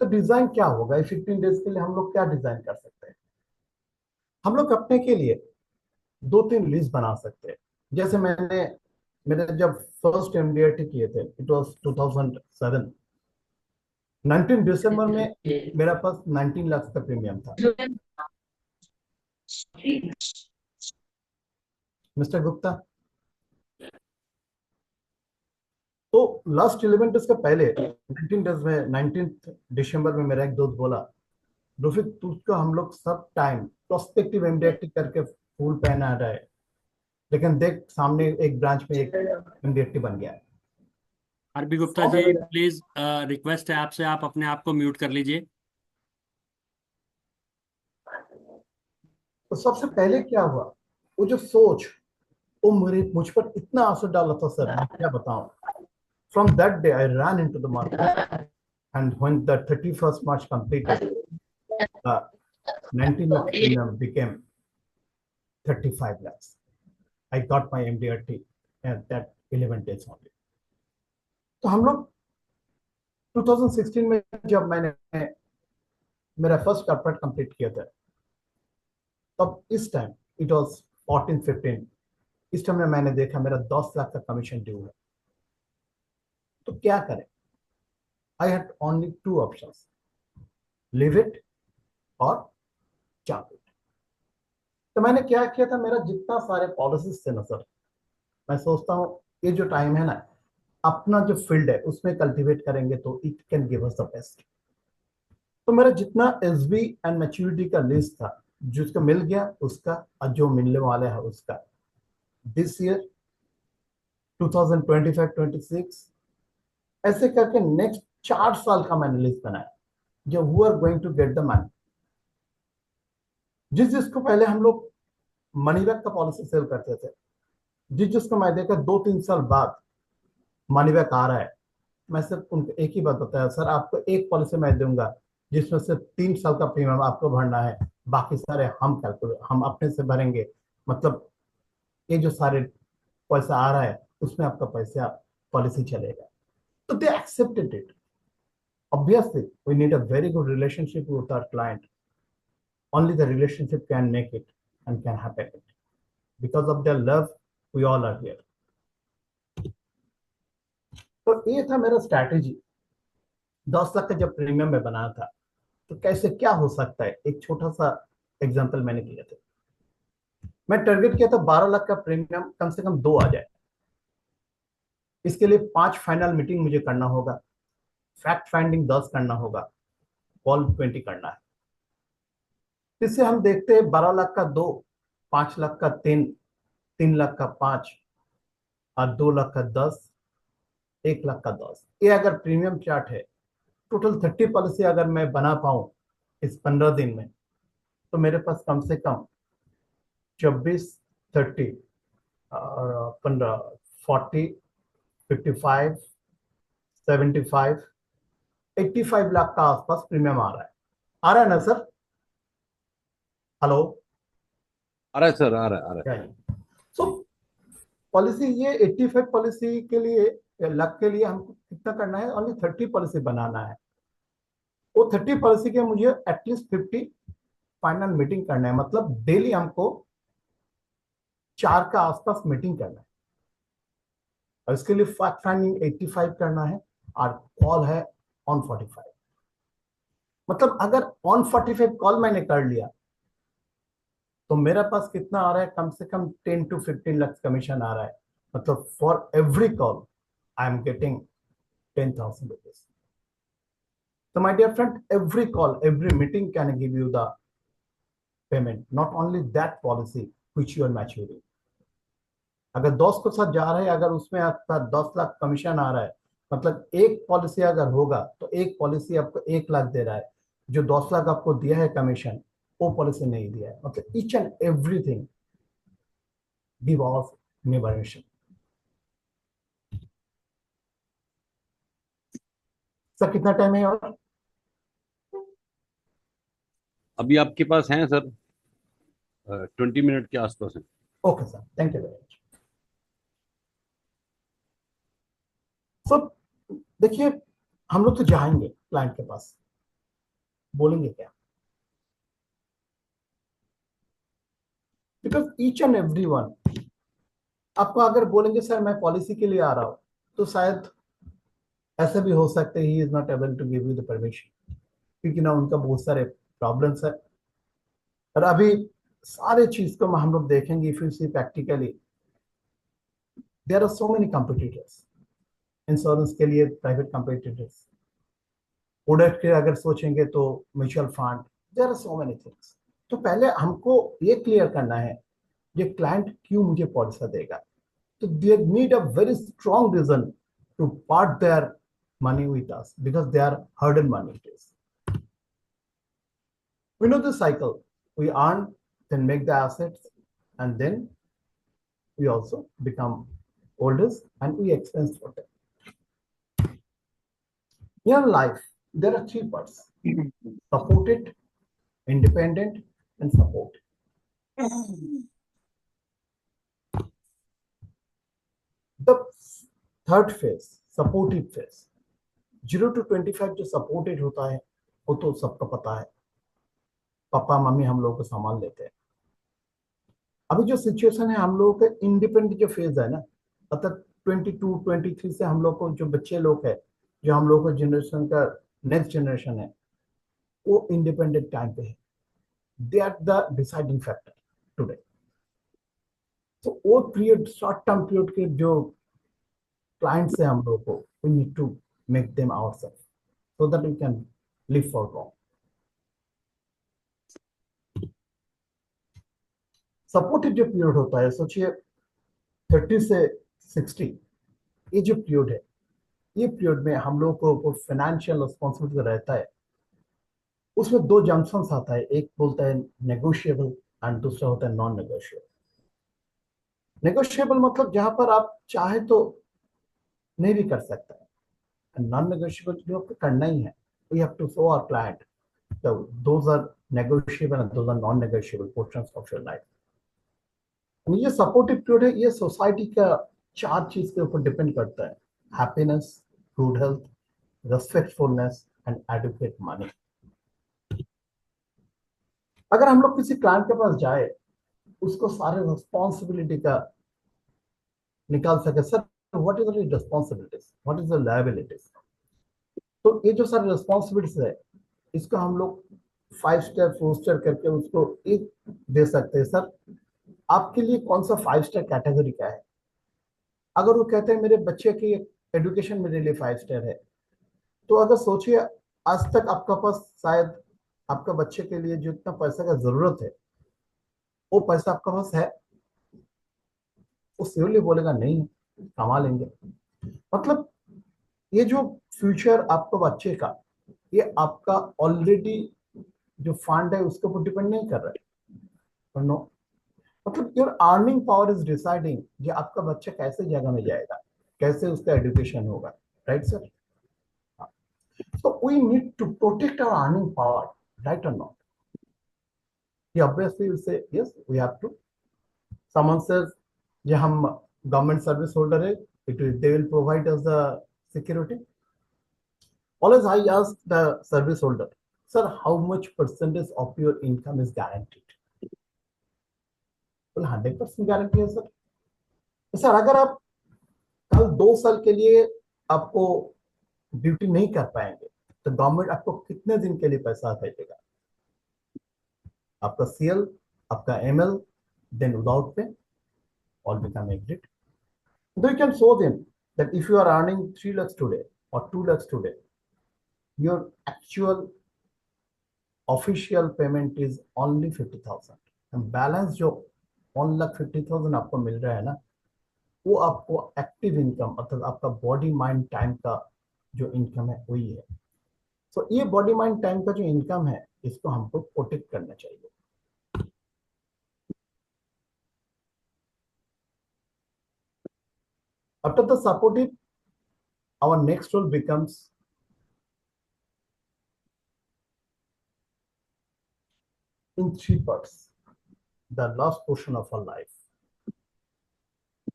तो design क्या होगा? 15 डेज के लिए हम लोग क्या डिजाइन कर सकते हैं? हम लोग अपने के लिए 2-3 लिस्ट बना सकते हैं। जैसे मैंने जब फर्स्ट MDRT किए थे, इट वाज 2007, 19 दिसंबर में मेरा पास 19 लाख का प्रीमियम था। मिस्टर गुप्ता, तो लास्ट 11 डेज का पहले 19 डेज में 19 दिसंबर में मेरा एक दोस्त बोला, रोफिक तुझको हम लोग सब टाइम प्रोस्पेक्टिव MDRT करके फूल पहना रहा है, लेकिन देख सामने एक ब्रांच में एक MDRT बन गया है। RB Gupta ji please request है आपसे, आप अपने आप को म्यूट कर लीजिए। तो सबसे पहले क्या हुआ, वो जो सोच वो मुझ पर इतना असर डाला था सर, मैं क्या बताऊं। From that day I ran into the market, and when the 31st March completed, 19 lakh premium became 35 lakhs. I got my MDRT at that 11 days only. तो हम लोग 2016 में जब मैंने मेरा फर्स्ट कॉर्पोरेट कंप्लीट किया था, तब इस टाइम इट वाज 14-15, इस टाइम में मैंने देखा मेरा 10 लाख का कमीशन ड्यू है। तो क्या करें? I had only 2 options, live it और जंप इट। तो मैंने क्या किया था, मेरा जितना सारे पॉलिसीज थे ना सर, मैं सोचता हूँ ये जो टाइम है ना, अपना जो फील्ड है उसमें कल्टीवेट करेंगे तो it can give us the best. तो मेरा जितना SB एंड मैच्योरिटी का लिस्ट था, जिसको मिल गया उसका, और जो मिलने वाला है उसका, दिस ईयर 2025-26 ऐसे करके नेक्स्ट 4 साल का मैंने लिस्ट बनाया, जो who are going to get the money. जिसको पहले हम लोग मनी बैक का पॉलिसी सेल करते थे, जिसको मैं देखा 2-3 साल बाद मनी बैक आ रहा है, मैं सिर्फ उनको एक ही बात बताया, सर आपको एक पॉलिसी मैं दूंगा जिसमें से 3 साल का प्रीमियम आपको भरना है, बाकी सारे हम अपने से भरेंगे। मतलब ये जो सारे पैसा आ रहा है उसमें आपका पैसा पॉलिसी चलेगा। तो they accepted it. Obviously, we need a very good relationship with our client. Only the relationship can make it and can happen it. Because of their love, we all are here. तो ये था मेरा strategy. 10 lakh का जब premium में बनाया था, तो कैसे क्या हो सकता है, एक छोटा सा एग्जांपल मैंने किया था। मैं टारगेट किया था 12 लाख का प्रीमियम कम से कम 2 आ जाए। इसके लिए 5 फाइनल मीटिंग मुझे करना होगा, फैक्ट फाइंडिंग 10 करना होगा, कॉल 20 करना है। इससे हम देखते हैं 12 लाख का 2, 5 लाख का 3, 3 लाख का 5 और 2 लाख का 10, 1 लाख का 10। ये अगर प्रीमियम चार्ट है, टोटल 30 पॉलिसी अगर मैं बना पाऊं इस 15 दिन में, तो मेरे पास कम से कम 24, 30, 15, 40, 55, 75, 85 लाख का आसपास प्रीमियम आ रहा है ना सर? हेलो, आ रहा है सर, आ रहा है। सो पॉलिसी ये 85 पॉलिसी के लिए, लाख के लिए हमको कितना करना है? ओनली 30 पॉलिसी बनाना है। वो 30 पॉलिसी के मुझे एटलीस्ट 50 फाइनल मीटिंग करना है। मतलब डेली हमको 4 का आसपास मीटिंग करना है, और इसके लिए फैक्ट फाइंडिंग 85 करना है और कॉल है ऑन 45। मतलब अगर ऑन 45 कॉल मैंने कर लिया तो मेरा पास कितना आ रहा है? कम से कम 10 to 15 लाख कमीशन आ रहा है। मतलब for every call I am getting 10,000 rupees. So my dear friend, every call, every meeting can give you the payment, not only that policy which you are maturing. अगर दोस्त के साथ जा रहे हैं, अगर उसमें आपका 10 लाख कमीशन आ रहा है, मतलब एक पॉलिसी अगर होगा तो एक पॉलिसी आपको 1 लाख दे रहा है, जो 10 लाख आपको दिया है कमीशन, वो पॉलिसी नहीं दिया है। मतलब each and everything give of liberation. Sir कितना टाइम है और? अभी आपके पास हैं सर 20 मिनट के आसपास है। Okay sir, thank you very much. Sir देखिए, हम लोग तो जाएंगे क्लाइंट के पास, बोलेंगे क्या? Because each and every one आपको अगर बोलेंगे सर मैं पॉलिसी के लिए आ रहा हूं, तो शायद ऐसे भी हो सकते he is not able to give you the permission, क्योंकि ना उनका बहुत सारे प्रॉब्लम्स है। और अभी सारे चीज को हम लोग देखेंगे, if you see practically there are so many competitors. Insurance के लिए प्राइवेट कॉम्पिटिटर्स, प्रोडक्ट के अगर सोचेंगे तो mutual fund, there are so many things. तो पहले हमको ये क्लियर करना है ये क्लाइंट क्यों मुझे पॉलिसी देगा। तो they need a very strong reason to part their money with us, because they are hard-earned money it is. We know the cycle. We earn, then make the assets, and then we also become oldest and we expense for them. In life, there are 3 parts: supported, independent, and support. The third phase, supportive phase, 0 to 25 जो supported होता है वो तो सबका पता है, papa mummy हम लोगों को संभाल लेते हैं। अभी जो सिचुएशन है हम लोगों के इंडिपेंडेंट जो फेज है ना, मतलब 22 23 से हम लोग को जो बच्चे लोग है, जो हम लोग को जनरेशन का नेक्स्ट जनरेशन है, वो इंडिपेंडेंट टाइम पे है। They are the deciding factor today. तो वो पीरियड, शॉर्ट टर्म पीरियड के जो क्लाइंट्स है हम लोग को, we need to make them ourself so that we can live for long. Supported जो पीरियड होता है, सोचिए 30 से 60, ये जो पीरियड है, ये पीरियड में हम लोग को फाइनेंशियल रिस्पॉन्सिबिलिटी रहता है। उसमें 2 जंक्शंस आता है, एक बोलता है नेगोशिएबल एंड दूसरा होता है नॉन नेगोशिएबल। नेगोशिएबल मतलब जहां पर आप चाहे तो नहीं भी कर सकते हैं, नॉन नेगोशिएबल जो आपको करना ही है, we have to show our client those are negotiable and those are non negotiable portions of your life. ये सपोर्टिव पीरियड है, ये सोसाइटी का 4 चीज के ऊपर डिपेंड करता है: happiness, good health, respectfulness and educate money. अगर हम लोग किसी क्लाइंट के पास जाए, उसको सारे रिस्पॉन्सिबिलिटी का निकाल सके, sir what is the responsibilities, what is the liabilities, तो ये जो सारे रिस्पॉन्सिबिलिटीज है, इसको हम लोग 5 स्टेप 4 स्टेप करके उसको एक दे सकते हैं। सर आपके लिए कौन सा 5 स्टार कैटेगरी का है? अगर वो कहते हैं मेरे बच्चे की एजुकेशन मेरे लिए 5 स्टार है, तो अगर सोचिए आज तक आपका पास शायद आपका बच्चे के लिए जो इतना पैसे का जरूरत है, वो पैसा आपका पास है? वो सिर्फ बोलेगा नहीं, कमा लेंगे। मतलब ये जो फ्यूचर आपका बच्चे का, ये आपका ऑलरेडी जो फंड है उसके ऊपर डिपेंड नहीं कर रहा है। नो, मतलब your earning power is deciding कि आपका बच्चा कैसे जगह में जाएगा, कैसे उसका एजुकेशन होगा, right sir? So we need to protect our earning power, right or not? He obviously will say yes, we have to. Someone says, "Yeah, हम government service holder है, they will provide us the security." Always I ask the service holder, sir, how much percentage of your income is guaranteed? Well, 100% guarantee है sir. Sir अगर आप कल 2 साल के लिए आपको ड्यूटी नहीं कर पाएंगे, तो गवर्नमेंट आपको कितने दिन के लिए पैसा भेजेगा? आपका सीएल, आपका ML, then without pay all become exit. So you can show them that if you are earning 3 lakhs today or 2 lakhs today, your actual official payment is only 50,000 and balance जो 1,50,000 आपको मिल रहा है ना, वो आपको active income अर्थात आपका body mind time का जो इनकम है वही है। तो ये बॉडी माइंड टाइम का जो इनकम है इसको हमको प्रोटेक्ट करना चाहिए। After the supportive, our next role becomes in three parts, the last portion of our life.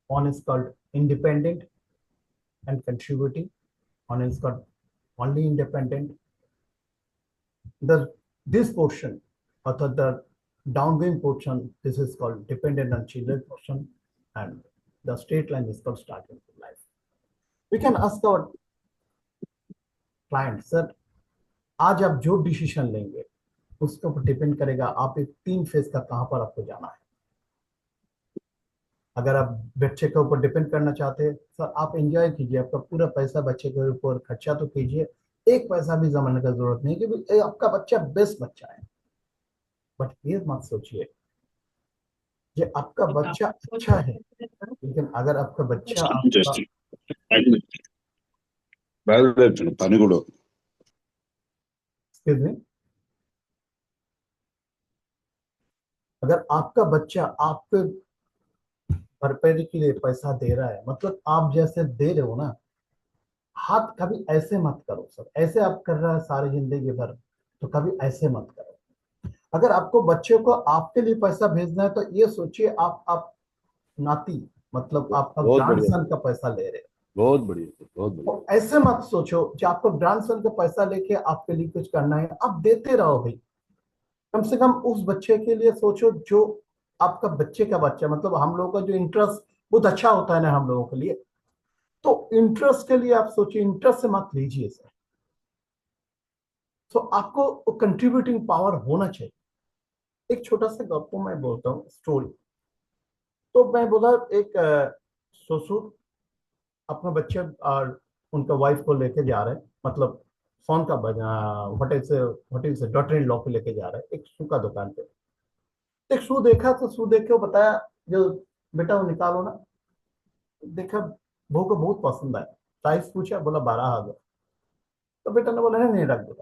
One is called independent and contributing. One is called only independent. This portion, or the downgoing portion, this is called dependent on children portion, and the straight line is called starting life. We can ask our client, sir, आज आप जो decision लेंगे उसके ऊपर depend करेगा आप एक 3 phase का कहां पर आपको जाना है। अगर आप बच्चे के ऊपर डिपेंड करना चाहते हैं, सर आप एंजॉय कीजिए, आपका पूरा पैसा बच्चे के ऊपर खर्चा तो कीजिए, एक पैसा भी जमाने का जरूरत नहीं क्योंकि आपका बच्चा बेस्ट बच्चा है। बट ये मत सोचिए कि आपका बच्चा अच्छा है, लेकिन अगर आपका बच्चा अगर आपका बच्चा आपके भरपाई के लिए पैसा दे रहा है, मतलब आप जैसे दे रहे हो ना, हाथ कभी ऐसे मत करो सर। ऐसे आप कर रहा है सारी जिंदगी भर, तो कभी ऐसे मत करो। अगर आपको बच्चे को आपके लिए पैसा भेजना है तो ये सोचिए आप नाती मतलब आपका ग्रैंडसन का पैसा ले रहे हैं। बहुत बढ़िया, बहुत बढ़िया। तो ऐसे मत सोचो कि आपको ग्रैंडसन का पैसा लेके आपके लिए कुछ करना है, आप देते रहो भाई। कम से कम उस बच्चे के लिए सोचो जो आपका बच्चे का बच्चा, मतलब हम लोगों का जो इंटरेस्ट बहुत अच्छा होता है ना हम लोगों के लिए, तो इंटरेस्ट के लिए आप सोचिए, इंटरेस्ट से मत लीजिए सर। तो आपको कंट्रीब्यूटिंग पावर होना चाहिए। एक छोटा सा गप्पो मैं बोलता हूँ स्टोरी। तो मैं बोला एक ससुर अपने बच्चे और उनका वाइफ को लेके जा रहे हैं, मतलब फोन का होटल से डॉटर इन लॉ को लेके जा रहे हैं एक शू का दुकान पे। एक शू देखा तो शू देख के बताया जो बेटा वो निकालो ना। देखा बहू को बहुत पसंद आया, प्राइस पूछा, बोला 12,000। तो बेटा ने बोला नहीं रख दो।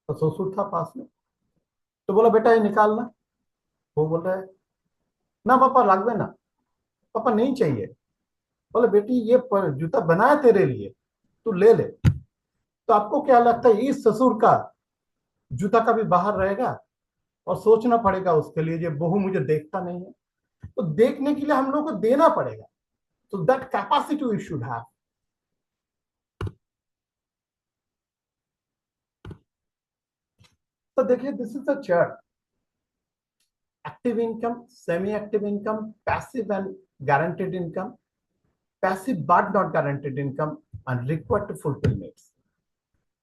तो ससुर था पास में, तो बोला बेटा ये निकालना। वो बोल रहा है ना पापा रख देना, पापा नहीं चाहिए। बोले बेटी ये जूता बनाया तेरे लिए, तू ले ले। तो आपको क्या लगता है इस ससुर का जूता कभी बाहर रहेगा? और सोचना पड़ेगा उसके लिए, ये बहू मुझे देखता नहीं है, तो देखने के लिए हम लोग को देना पड़ेगा। तो that capacity we should have. तो देखिए this is a chart, active income, semi active income, passive and guaranteed income, passive but not guaranteed income, and required to fulfill needs.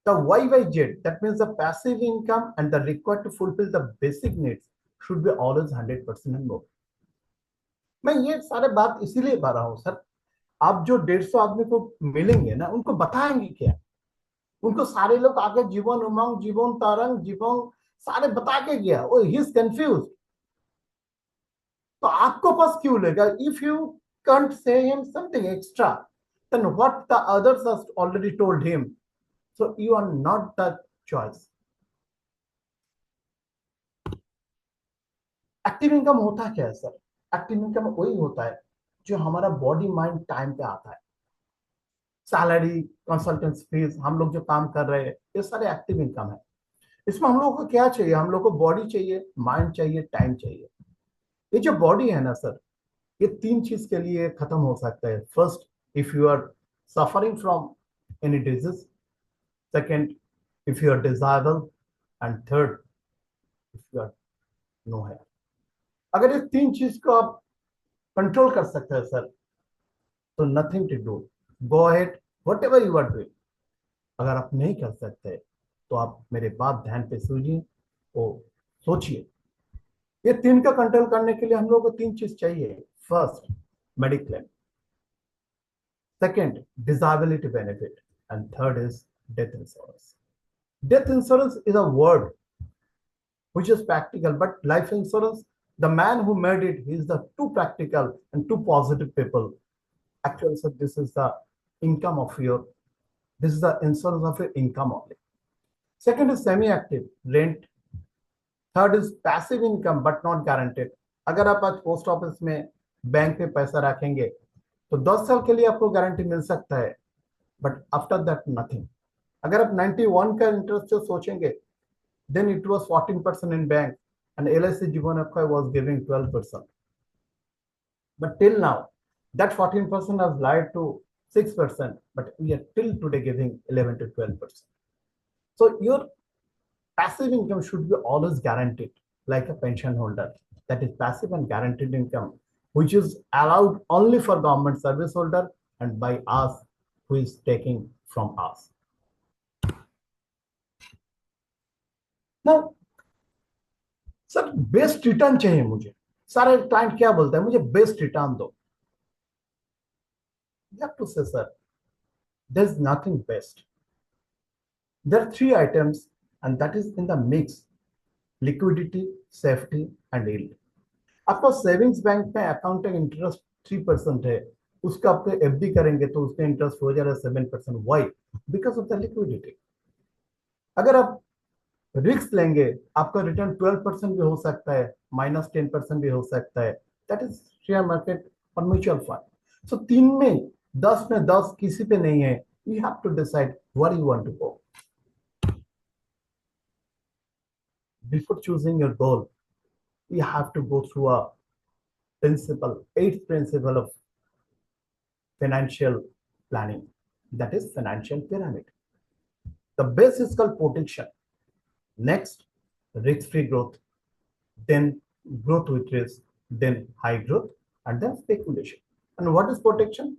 The YYZ, that means the passive income and the required to fulfill the basic needs should be always 100% and more. मैं ये सारे बात इसीलिए बता रहा हूँ sir, आप जो 150 आदमी को मिलेंगे ना, उनको बताएंगे क्या? उनको सारे लोग आगे जीवन उमंग, जीवन तरंग, जीवन सारे बता के गया, वो ही इज कंफ्यूज। तो आपको पास क्यों लेगा? If you can't say him something extra, then what the others have already told him, so you are not the choice. Active income होता क्या है सर? एक्टिव इनकम वही होता है जो हमारा बॉडी माइंड टाइम पे आता है। सैलरी, कंसल्टेंसी फीस, हम लोग जो काम कर रहे हैं, ये सारे एक्टिव इनकम है। इसमें हम लोग को क्या चाहिए? हम लोग को बॉडी चाहिए, माइंड चाहिए, टाइम चाहिए। ये जो बॉडी है ना सर, ये 3 चीज के लिए खत्म हो सकता है। First, if you are suffering from any disease, second if you are disable, and third if you are no here. अगर ये 3 चीज को आप कंट्रोल कर सकते हैं सर, तो nothing to do, go ahead whatever you are doing. अगर आप नहीं कर सकते तो आप मेरे बात ध्यान पे सुनिए और सोचिए। ये 3 का कंट्रोल करने के लिए हम लोग को 3 चीज चाहिए। First, mediclaim, second, disability benefit, and third is death insurance. Death insurance is a word which is practical, but life insurance, the man who made it, he is the too practical and too positive people Actually, sir, this is the income of your, this is the insurance of your income only. Second is semi-active, rent. Third is passive income but not guaranteed. अगर आप आज post office में bank में पैसा रखेंगे तो 10 साल के लिए आपको गारंटी मिल सकता है, बट आफ्टर दैट नथिंग। अगर आप 91 का इंटरेस्ट से सोचेंगे, then it was 14% in bank and LIC Jeevan आपका was giving 12%, but till now that 14% has lied to 6%, but we are till today giving 11 to 12%. So your passive income should be always guaranteed, like a pension holder. That is passive and guaranteed income, which is allowed only for government service holder and by us, who is taking from us. Now, sir best return चाहिए मुझे। सारे client क्या बोलते हैं, मुझे best return दो। You have to say, sir, there's nothing best. There are three items, and that is in the mix: liquidity, safety, and yield. आपको savings bank में अकाउंटिंग इंटरेस्ट 3% है, उसका आपको FD करेंगे तो उसका इंटरेस्ट हो जाएगा 7%। Why? Because of the liquidity. अगर आप रिस्क लेंगे, आपका रिटर्न 12% भी हो सकता है, -10% भी हो सकता है। दैट इज शेयर मार्केट और म्यूचुअल फंड। सो 3 में 10 में 10 किसी पे नहीं है। You have to decide where you want to go. Before choosing your goal, you have to go through a principle, 8th principle of financial planning, that is financial pyramid. The base is called protection. Next, risk-free growth, then growth with risk, then high growth, and then speculation. And what is protection?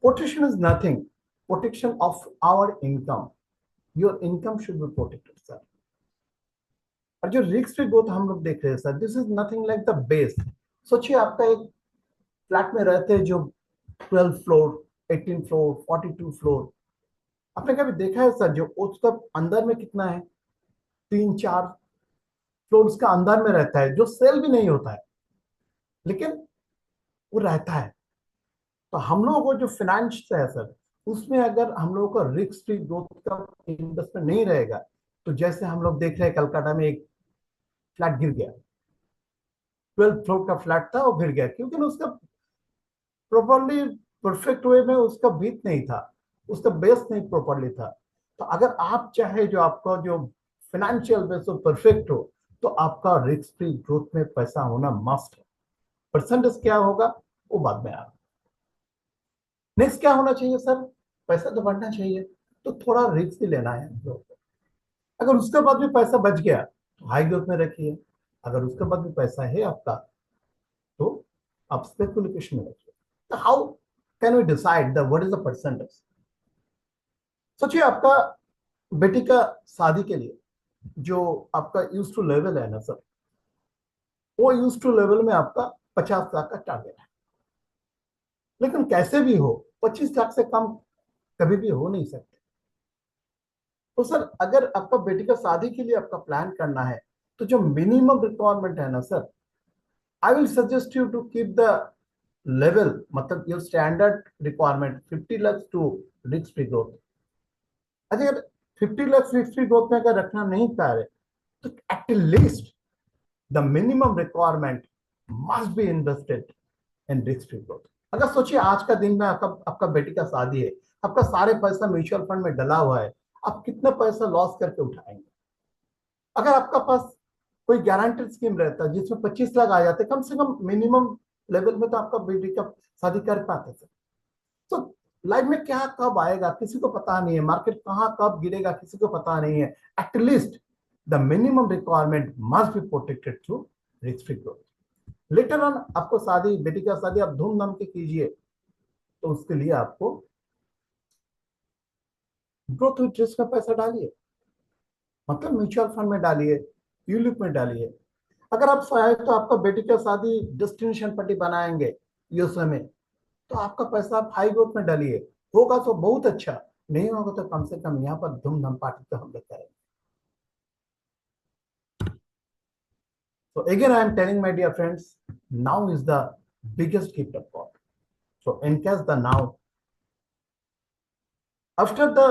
Protection is nothing. Protection of our income. Your income should be protected, sir. और जो risk-free growth हम लोग देख रहे हैं sir, this is nothing like the base. सोचिए आपका एक फ्लैट में रहते हैं जो 12 फ्लोर, 18 फ्लोर, 42 फ्लोर। आपने कभी देखा है सर जो उसका अंदर में कितना है? 3-4 फ्लोर्स का अंदर में रहता है, जो सेल भी नहीं होता है, लेकिन वो रहता है। तो हम लोगों को जो फाइनेंस है सर, उसमें अगर हम लोगों को रिस्क फ्री ग्रोथ का इन्वेस्टमेंट नहीं रहेगा, तो जैसे हम लोग देख रहे हैं कलकत्ता में एक फ्लैट गिर गया, 12 फ्लोर का फ्लैट था, वो गिर गया क्योंकि उसका प्रॉपरली परफेक्ट वे में उसका बीट नहीं था, उसका बेस नहीं प्रॉपरली था। तो अगर आप चाहे जो आपका जो फाइनेंशियल बेस परफेक्ट हो, तो आपका रिस्क फ्री ग्रोथ में पैसा होना मस्ट है। परसेंटेज क्या होगा वो बाद में आप। नेक्स्ट क्या होना चाहिए सर? पैसा तो बढ़ना चाहिए, तो थोड़ा रिस्क भी लेना है। अगर उसके बाद भी पैसा बच गया तो हाई ग्रोथ में रखिए, अगर उसके बाद भी पैसा है आपका तो आप स्पेकुलेशन में रखिए। तो how can we decide the what is the percentage? सोचिए आपका बेटी का शादी के लिए जो आपका यूज टू लेवल है ना सर, वो यूज टू लेवल में आपका 50 लाख का टारगेट है, लेकिन कैसे भी हो 25 लाख से कम कभी भी हो नहीं सकते। तो सर अगर आपका बेटी का शादी के लिए आपका प्लान करना है, तो जो मिनिमम रिक्वायरमेंट है ना sir, I will suggest you to keep the level, मतलब your standard requirement 50 lakh to risk free growth. अगर 50 लाख रिस्क फ्री ग्रोथ में अगर रखना नहीं पा रहे, तो at least the minimum requirement must be invested in risk free growth. अगर सोचिए आज का दिन में आपका बेटी का शादी है, आपका सारे पैसा म्यूचुअल फंड में डला हुआ है, आप कितना पैसा लॉस करके उठाएंगे? अगर आपका पास कोई गारंटेड स्कीम रहता है जिसमें 25 लाख आ जाते, कम से कम मिनिमम लेवल में तो आपका बेटी का शादी कर पाते थे। तो लाइफ में क्या कब आएगा किसी को पता नहीं है, मार्केट कहाँ कब गिरेगा किसी को पता नहीं है। At least the minimum requirement must be protected through risk free growth. Later on आपको शादी, बेटी का शादी आप धूमधाम के कीजिए, तो उसके लिए आपको ग्रोथ विथ रिस्क में पैसा डालिए, मतलब म्यूचुअल फंड में डालिए, यूलिप में डालिए। अगर आप चाहे तो आपका बेटी का शादी डेस्टिनेशन पार्टी बनाएंगे यूएसए में, तो आपका पैसा आप हाई ग्रोथ में डालिए। होगा तो बहुत अच्छा, नहीं होगा तो कम से कम यहाँ पर धूमधाम पार्टी तो हम लोग करेंगे। So again I am telling my dear friends, now is the biggest gift of God. So in case the now, after the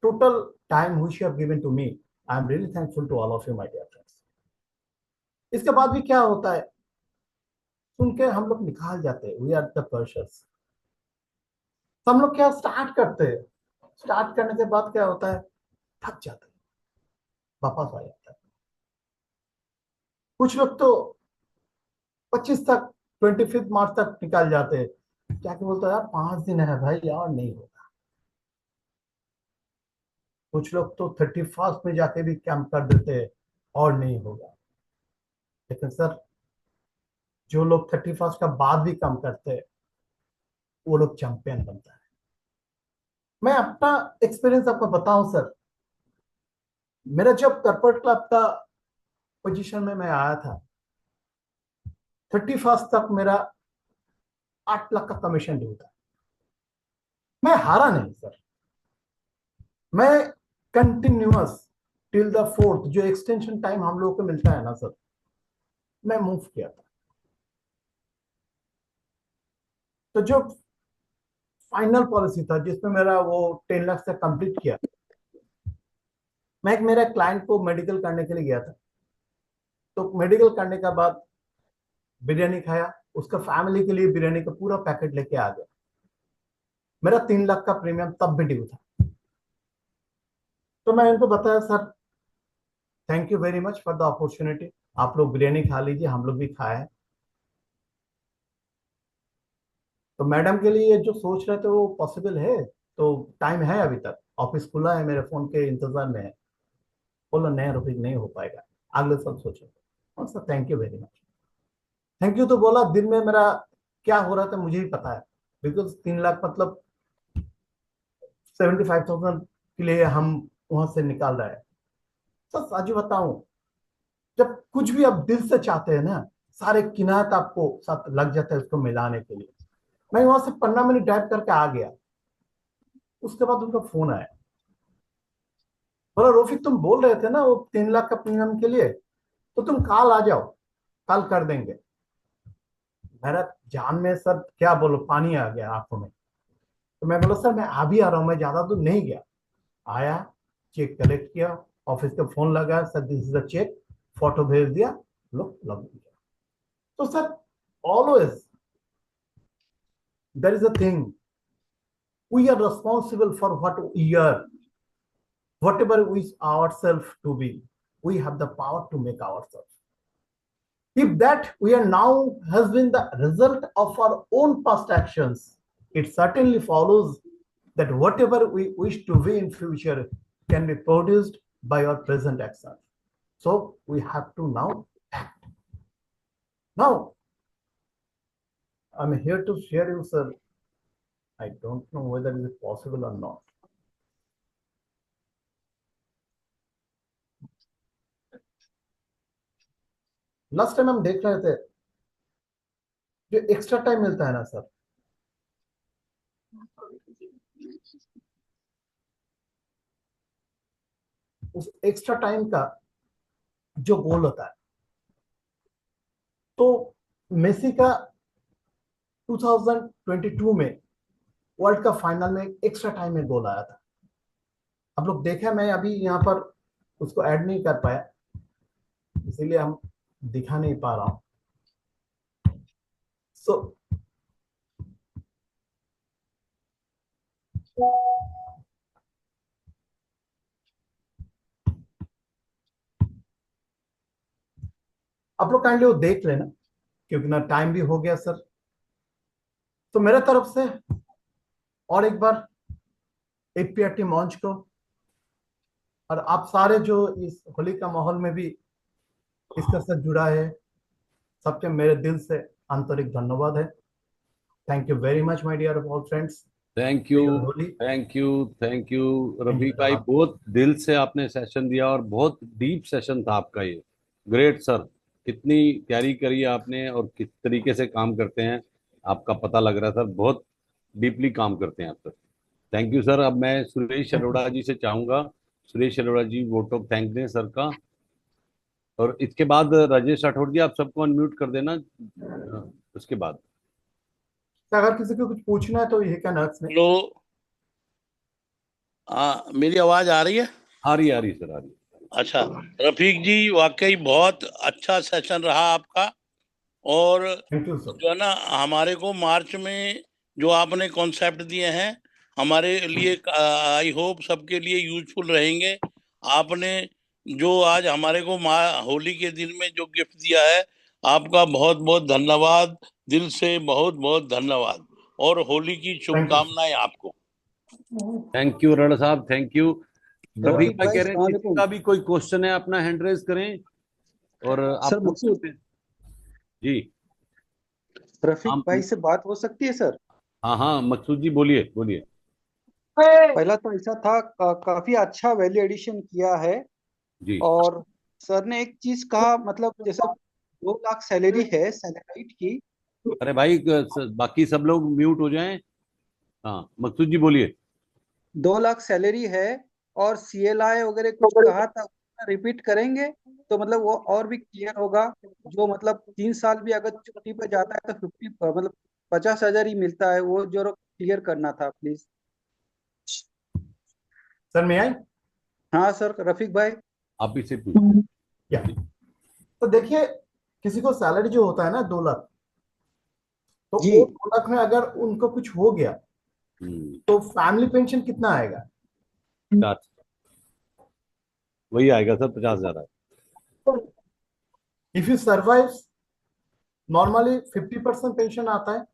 total time which you have given to me, I am really thankful to all of you, my dear friends. इसके बाद भी क्या होता है, सुन के हम लोग निकाल जाते हैं, वी आर द पर्शर्स। हम लोग क्या स्टार्ट करते हैं, स्टार्ट करने के बाद क्या होता है, थक जाते हैं, वापस आ जाता है। कुछ लोग तो 25 तक 25 मार्च तक निकाल जाते हैं, क्या कि बोलते हैं यार 5 दिन है भाई, यार नहीं होगा। कुछ लोग तो 31 में जाके भी कैंप कर देते हैं और नहीं होगा। लेकिन सर, जो लोग 31 का बाद भी काम करते हैं, वो लोग चैंपियन बनता है। मैं अपना एक्सपीरियंस आपको बताऊं सर, मेरा जब कॉर्पोरेट क्लब का पोजीशन में मैं आया था, 31 तक मेरा 8 लाख का कमीशन ड्यू था। मैं हारा नहीं सर, मैं कंटिन्यूअस टिल द 4th, जो एक्सटेंशन टाइम हम लोगों को मिलता है ना सर, मैं मूव किया था। तो जो फाइनल पॉलिसी था जिसमें मेरा वो 10 लाख से कंप्लीट किया, मैं एक मेरा क्लाइंट को मेडिकल करने के लिए गया था। तो मेडिकल करने के बाद बिरयानी खाया, उसका फैमिली के लिए बिरयानी का पूरा पैकेट लेके आ गया। मेरा 3 लाख का प्रीमियम तब भी ड्यू था। तो मैं इनको बताया sir, thank you very much for the opportunity, आप लोग बिरयानी खा लीजिए, हम लोग भी खाए। तो मैडम के लिए जो सोच रहे थे वो पॉसिबल है, तो टाइम है, अभी तक ऑफिस खुला है, मेरे फोन के इंतजार में है। बोलो नहीं रफीक, नहीं हो पाएगा, अगले साल सोचो। और sir thank you very much, thank you तो बोला, दिन में मेरा क्या हो रहा था मुझे ही पता है, बिकॉज 3 लाख मतलब 75,000 के लिए हम वहां से निकाल रहे हैं। सर साजू बताऊं, जब कुछ भी आप दिल से चाहते हैं ना, सारे किनात आपको साथ लग जाता है उसको मिलाने के लिए। मैं वहां से 15 मिनट ड्राइव करके आ गया। उसके बाद उनका फोन आया, बोला रफीक तुम बोल रहे थे ना वो 3 लाख का प्रीमियम के लिए, तो तुम कल आ जाओ, कल कर देंगे। मेरा जान में सर क्या बोलो, पानी आ गया आंखों में। तो मैं बोला सर मैं अभी आ रहा हूँ, मैं ज्यादा दूर नहीं गया। आया, चेक कलेक्ट किया, ऑफिस का फोन लगा, sir this is the check, photo भेज दिया, लो लग गया। तो sir always there is a thing, we are responsible for what we are, whatever we ourselves to be, we have the power to make ourselves. If that we are now has been the result of our own past actions, it certainly follows that whatever we wish to be in future can be produced by our present actions. So we have to now act. Now I'm here to share you, sir. I don't know whether it is possible or not. Last time हम देख रहे थे, जो extra time मिलता है ना sir, उस extra time का जो गोल होता है, तो मेसी का 2022 में वर्ल्ड कप फाइनल में एक्स्ट्रा टाइम में गोल आया था। आप लोग देखा, मैं अभी यहाँ पर उसको ऐड नहीं कर पाया, इसीलिए हम दिखा नहीं पा रहा हूं। सो आप लोग काइंडली वो देख लेना, क्योंकि ना टाइम भी हो गया सर। तो मेरे तरफ से और एक बार एपीआरटी मंच को और आप सारे जो इस होली का माहौल में भी इसके साथ जुड़ा है, सबके मेरे दिल से आंतरिक धन्यवाद है। Thank you very much my dear all friends. Thank you, thank you Rafiq भाई, बहुत दिल से आपने सेशन दिया और बहुत डीप सेशन था आपका ये। ग्रेट सर, कितनी तैयारी करी है आपने और किस तरीके से काम करते हैं आपका पता लग रहा है सर, बहुत डीपली काम करते हैं आप सर। Thank you sir. अब मैं सुरेश अरोड़ा जी से चाहूंगा, सुरेश अरोड़ा जी वोट ऑफ थैंक दें सर का, और इसके बाद राजेश राठौड़ जी आप सबको अनम्यूट कर देना उसके बाद। तो अगर किसी को कुछ पूछना है तो ये क्या नर्स में। हेलो, हाँ, मेरी आवाज आ रही है? आ रही सर, आ रही। अच्छा, रफीक जी, वाकई बहुत अच्छा सेशन रहा आपका। और थैंक यू सर। जो है ना, हमारे को मार्च में जो आपने कॉन्सेप्ट दिए हैं हमारे लिए, आई होप सबके लिए यूजफुल रहेंगे। आपने जो आज हमारे को होली के दिन में जो गिफ्ट दिया है, आपका बहुत बहुत धन्यवाद, दिल से बहुत बहुत धन्यवाद, और होली की थैंक यू शुभकामनाएं आपको। थैंक यू रण साहब, थैंक यू। रफीक रफीक भाई भाई कह रहे हैं सलाम किसी अलैकुम। का भी कोई क्वेश्चन है अपना हैंड रेज करें और आप सर पूछ मकसूद, सकते हैं जी। रफीक हम भाई से बात हो सकती है सर? हाँ हाँ, मकसूद जी बोलिए बोलिए। पहला तो ऐसा था, काफी अच्छा वैल्यू एडिशन किया है। जी और सर ने एक चीज कहा, मतलब जैसे 2 लाख सैलरी है सैलराइट की। अरे भाई, बाकी सब लोग म्यूट हो जाएं। हाँ मकसूद जी बोलिए। 2 लाख सैलरी है और CLI वगैरह कुछ कहा था, रिपीट करेंगे तो मतलब वो और भी क्लियर होगा। जो मतलब 3 साल भी अगर छुट्टी पर जाता है तो 50, मतलब 50,000 ही मिलता है, वो जो क्लियर करना था प्लीज। सर मैं आई। हाँ सर, रफीक भाई। आप इसे पूछिए। क्या तो देखिए, किसी को सैलरी जो होता है ना 2 लाख, तो जी, वो 2 लाख में अगर उनको कुछ हो गया तो फैमिली पेंशन कितना आएगा? 50 वही आएगा सर, 50,000 आएगा। If you survive, normally 50% pension आता है,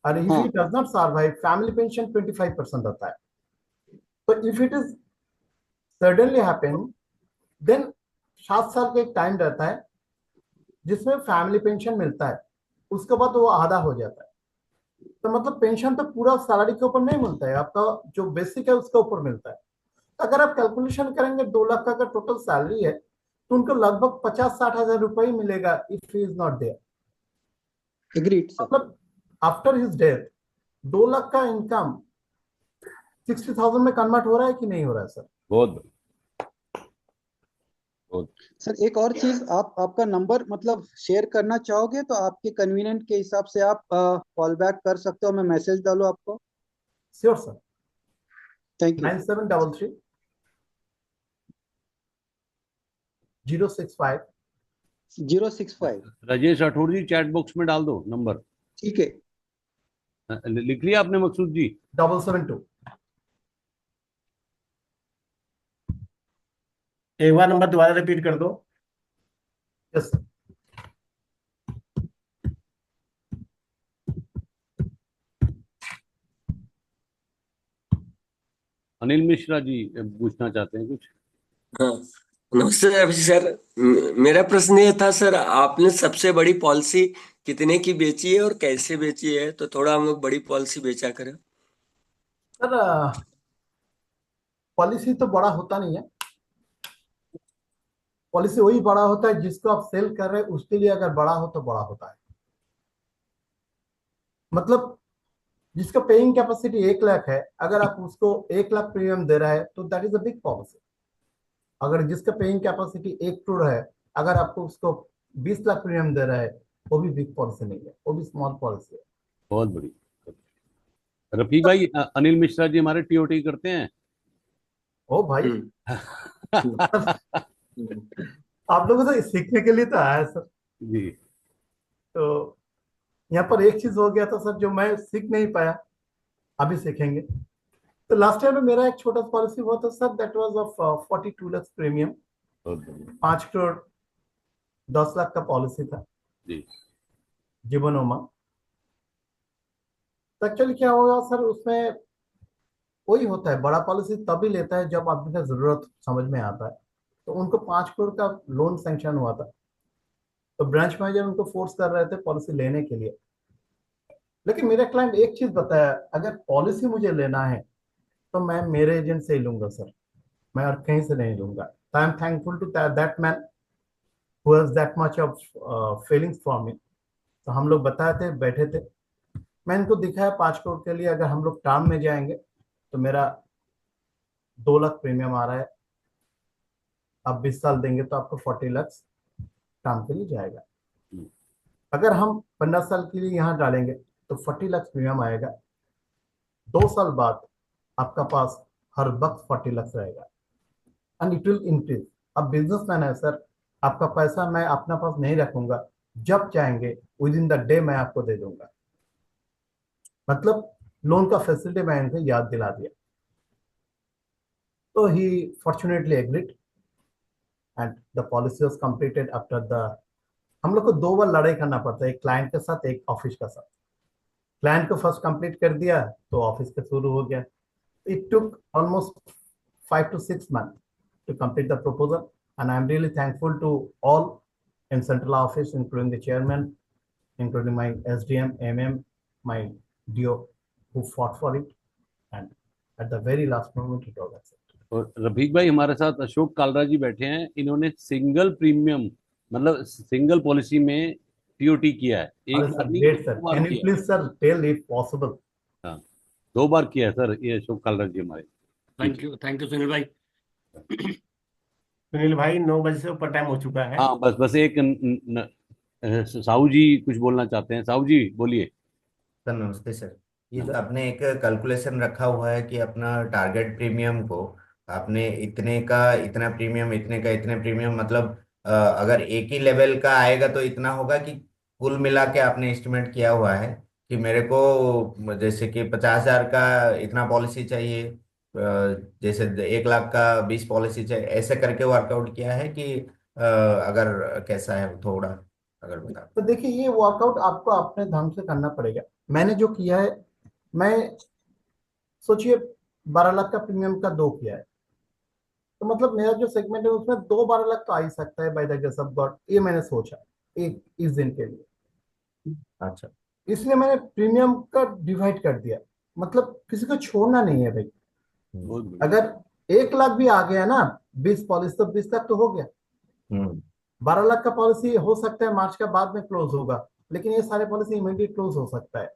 और इफ हाँ you does not survive, family pension 25% आता है। तो if it is suddenly happen, then 7 साल का एक टाइम रहता है जिसमें फैमिली पेंशन मिलता है, उसके बाद वो आधा हो जाता है। तो मतलब पेंशन तो पूरा सैलरी के ऊपर नहीं मिलता है, आपका जो बेसिक है उसके ऊपर मिलता है। तो अगर आप कैलकुलेशन करेंगे 2 लाख का अगर टोटल सैलरी है तो उनको लगभग 50-60 हजार रुपए ही मिलेगा if he is not there. Agreed sir. मतलब आफ्टर हिज डेथ 2 लाख का इनकम 60,000 में कन्वर्ट हो रहा है कि नहीं हो रहा है सर? बहुत बहुत। सर एक और चीज, आप आपका नंबर मतलब शेयर करना चाहोगे तो आपके कन्वीनियंट के हिसाब से आप कॉल बैक कर सकते हो, मैं मैसेज डालूं आपको? Sure sir. Thank you. 9733 065। 065। Rajesh Rathore ji, chat box में डाल दो नंबर। ठीक है। लिख लिया आपने मकसूद जी? 772। एक बार नंबर दोबारा रिपीट कर दो। Yes sir. अनिल मिश्रा जी पूछना चाहते हैं कुछ? हाँ, नमस्ते अभिषेक सर। मेरा प्रश्न ये था सर, आपने सबसे बड़ी पॉलिसी कितने की बेची है और कैसे बेची है? तो थोड़ा हम लोग बड़ी पॉलिसी बेचा करें। सर पॉलिसी तो बड़ा होता नहीं है। पॉलिसी वही बड़ा होता है जिसको आप सेल कर रहे हैं उसके लिए अगर बड़ा हो तो बड़ा होता है। मतलब जिसका पेइंग कैपेसिटी 1 लाख है, अगर आप उसको 1 लाख प्रीमियम दे रहा है तो that is a big policy. अगर जिसका पेइंग कैपेसिटी 1 करोड़ है, अगर आपको उसको 20 लाख प्रीमियम दे रहा है, वो भी बिग पॉलिसी नहीं है, वो भी स्मॉल पॉलिसी है। बहुत बड़ी। रफीक भाई, अनिल मिश्रा जी हमारे टीओटी करते हैं। ओ भाई आप लोगों से सीखने के लिए तो आया है सर। जी तो यहाँ पर एक चीज हो गया था सर जो मैं सीख नहीं पाया, अभी सीखेंगे। तो लास्ट टाइम में मेरा एक छोटा पॉलिसी हुआ था sir, that was of 42 lakh premium. बहुत बढ़िया। 5 करोड़ 10 लाख का पॉलिसी था जी जीवन उमंग। तो एक्चुअली क्या होगा सर, उसमें वही होता है, बड़ा पॉलिसी तभी लेता है जब आदमी का जरूरत समझ में आता है। तो उनको 5 करोड़ का लोन सैंक्शन हुआ था, तो ब्रांच मैनेजर उनको फोर्स कर रहे थे पॉलिसी लेने के लिए। लेकिन मेरा क्लाइंट एक चीज बताया, अगर पॉलिसी मुझे लेना है तो मैं मेरे एजेंट से ही लूंगा सर, मैं और कहीं से नहीं लूंगा। I am thankful to that man who has that much of feelings for me. तो हम लोग बताए थे, बैठे थे, मैं इनको दिखाया 5 करोड़ के लिए अगर हम लोग टर्म में जाएंगे तो मेरा 2 लाख प्रीमियम आ रहा है, आप 20 साल देंगे तो आपको 40 लाख टर्म के लिए जाएगा। अगर हम 15 साल के लिए यहाँ डालेंगे तो 40 लाख प्रीमियम आएगा। 2 साल बाद आपका पास हर वक्त 40 लाख रहेगा एंड इट विल इंक्रीज। अब बिजनेसमैन है सर, आपका पैसा मैं अपना पास नहीं रखूंगा, जब चाहेंगे विद इन द डे मैं आपको दे दूंगा। मतलब लोन का फैसिलिटी मैं इनको याद दिला दिया, तो he fortunately agreed and the policy was completed after the. हम लोग को 2 बार लड़ाई करना पड़ता है, एक क्लाइंट के साथ एक ऑफिस के साथ। क्लाइंट को फर्स्ट कंप्लीट कर दिया तो ऑफिस का शुरू हो गया। It took almost 5 to 6 months to complete the proposal, and I'm really thankful to all in central office, including the chairman, including my SDM, MM, my DO, who fought for it, and at the very last moment it was accepted. और रफीक भाई हमारे साथ अशोक कालरा जी बैठे हैं, इन्होंने single premium मतलब single policy में TOT किया है, एक Sir, बार नहीं great sir. 2 bar Can you किया है। please sir tell if possible? हाँ 2 बार किया है सर ये अशोक कालरा जी हमारे। थैंक यू सुनील भाई। सुनील भाई 9 बजे से ऊपर टाइम हो चुका है। हाँ बस एक साहू जी कुछ बोलना चाहते हैं। साहू जी बोलिए। सर नमस्ते सर। ये जो आपने एक कैलकुलेशन रखा हुआ है कि अपना टारगेट प्रीमियम को आपने इतने का इतना प्रीमियम, इतने का इतने प्रीमियम, मतलब अगर एक ही लेवल का आएगा तो इतना होगा कि कुल मिला के आपने एस्टिमेट किया हुआ है कि मेरे को जैसे कि 50,000 का इतना पॉलिसी चाहिए, जैसे 1 लाख का 20 पॉलिसी चाहिए, ऐसे करके वर्कआउट किया है कि अगर कैसा है थोड़ा अगर बता। तो देखिए ये वर्कआउट आपको अपने ढंग से करना पड़ेगा। मैंने जो किया है, मैं सोचिए 12 लाख का प्रीमियम का 2 किया है, तो मतलब मेरा जो सेगमेंट है उसमें 12 लाख तो आ ही सकता है by the grace of God. ये मैंने सोचा एक इस दिन के लिए। अच्छा, इसलिए मैंने प्रीमियम का डिवाइड कर दिया, मतलब किसी को छोड़ना नहीं है भाई। अगर 1 लाख भी आ गया ना 20 पॉलिसी, तो 20 लाख तो हो गया। 12 लाख का पॉलिसी हो सकता है मार्च का बाद में क्लोज होगा, लेकिन ये सारे पॉलिसी इमीडिएट क्लोज हो सकता है।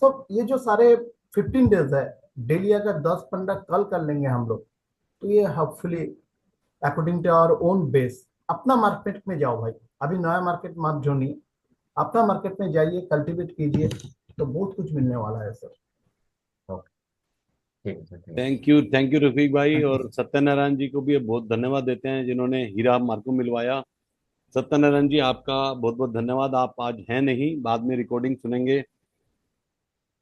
तो ये जो सारे 15 डेज है, डेली अगर 10-15 कल कर लेंगे हम लोग, तो ये hopefully according to our own base. अपना मार्केट में जाओ भाई, अभी नया मार्केट मत जोड़िए, अपना मार्केट में जाइए, कल्टीवेट कीजिए, तो बहुत कुछ मिलने वाला है सर। थैंक यू रफीक भाई। और सत्यनारायण जी को भी बहुत धन्यवाद देते हैं जिन्होंने हीरा हमारे को मिलवाया। सत्यनारायण जी आपका बहुत बहुत धन्यवाद। आप आज हैं नहीं, बाद में रिकॉर्डिंग सुनेंगे।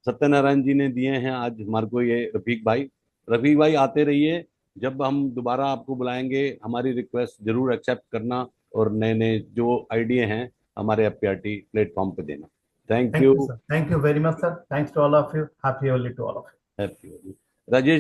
सत्यनारायण जी ने दिए हैं आज हमारे को ये रफीक भाई। रफीक भाई आते रहिए, जब हम दोबारा आपको बुलाएंगे हमारी रिक्वेस्ट जरूर एक्सेप्ट करना और नए नए जो आइडिया हैं हमारे एफपीआरटी प्लेटफॉर्म पे देना। Thank you sir, thank you very much sir. Thanks to all of you. Happy Holi to all of you. Happy Rajesh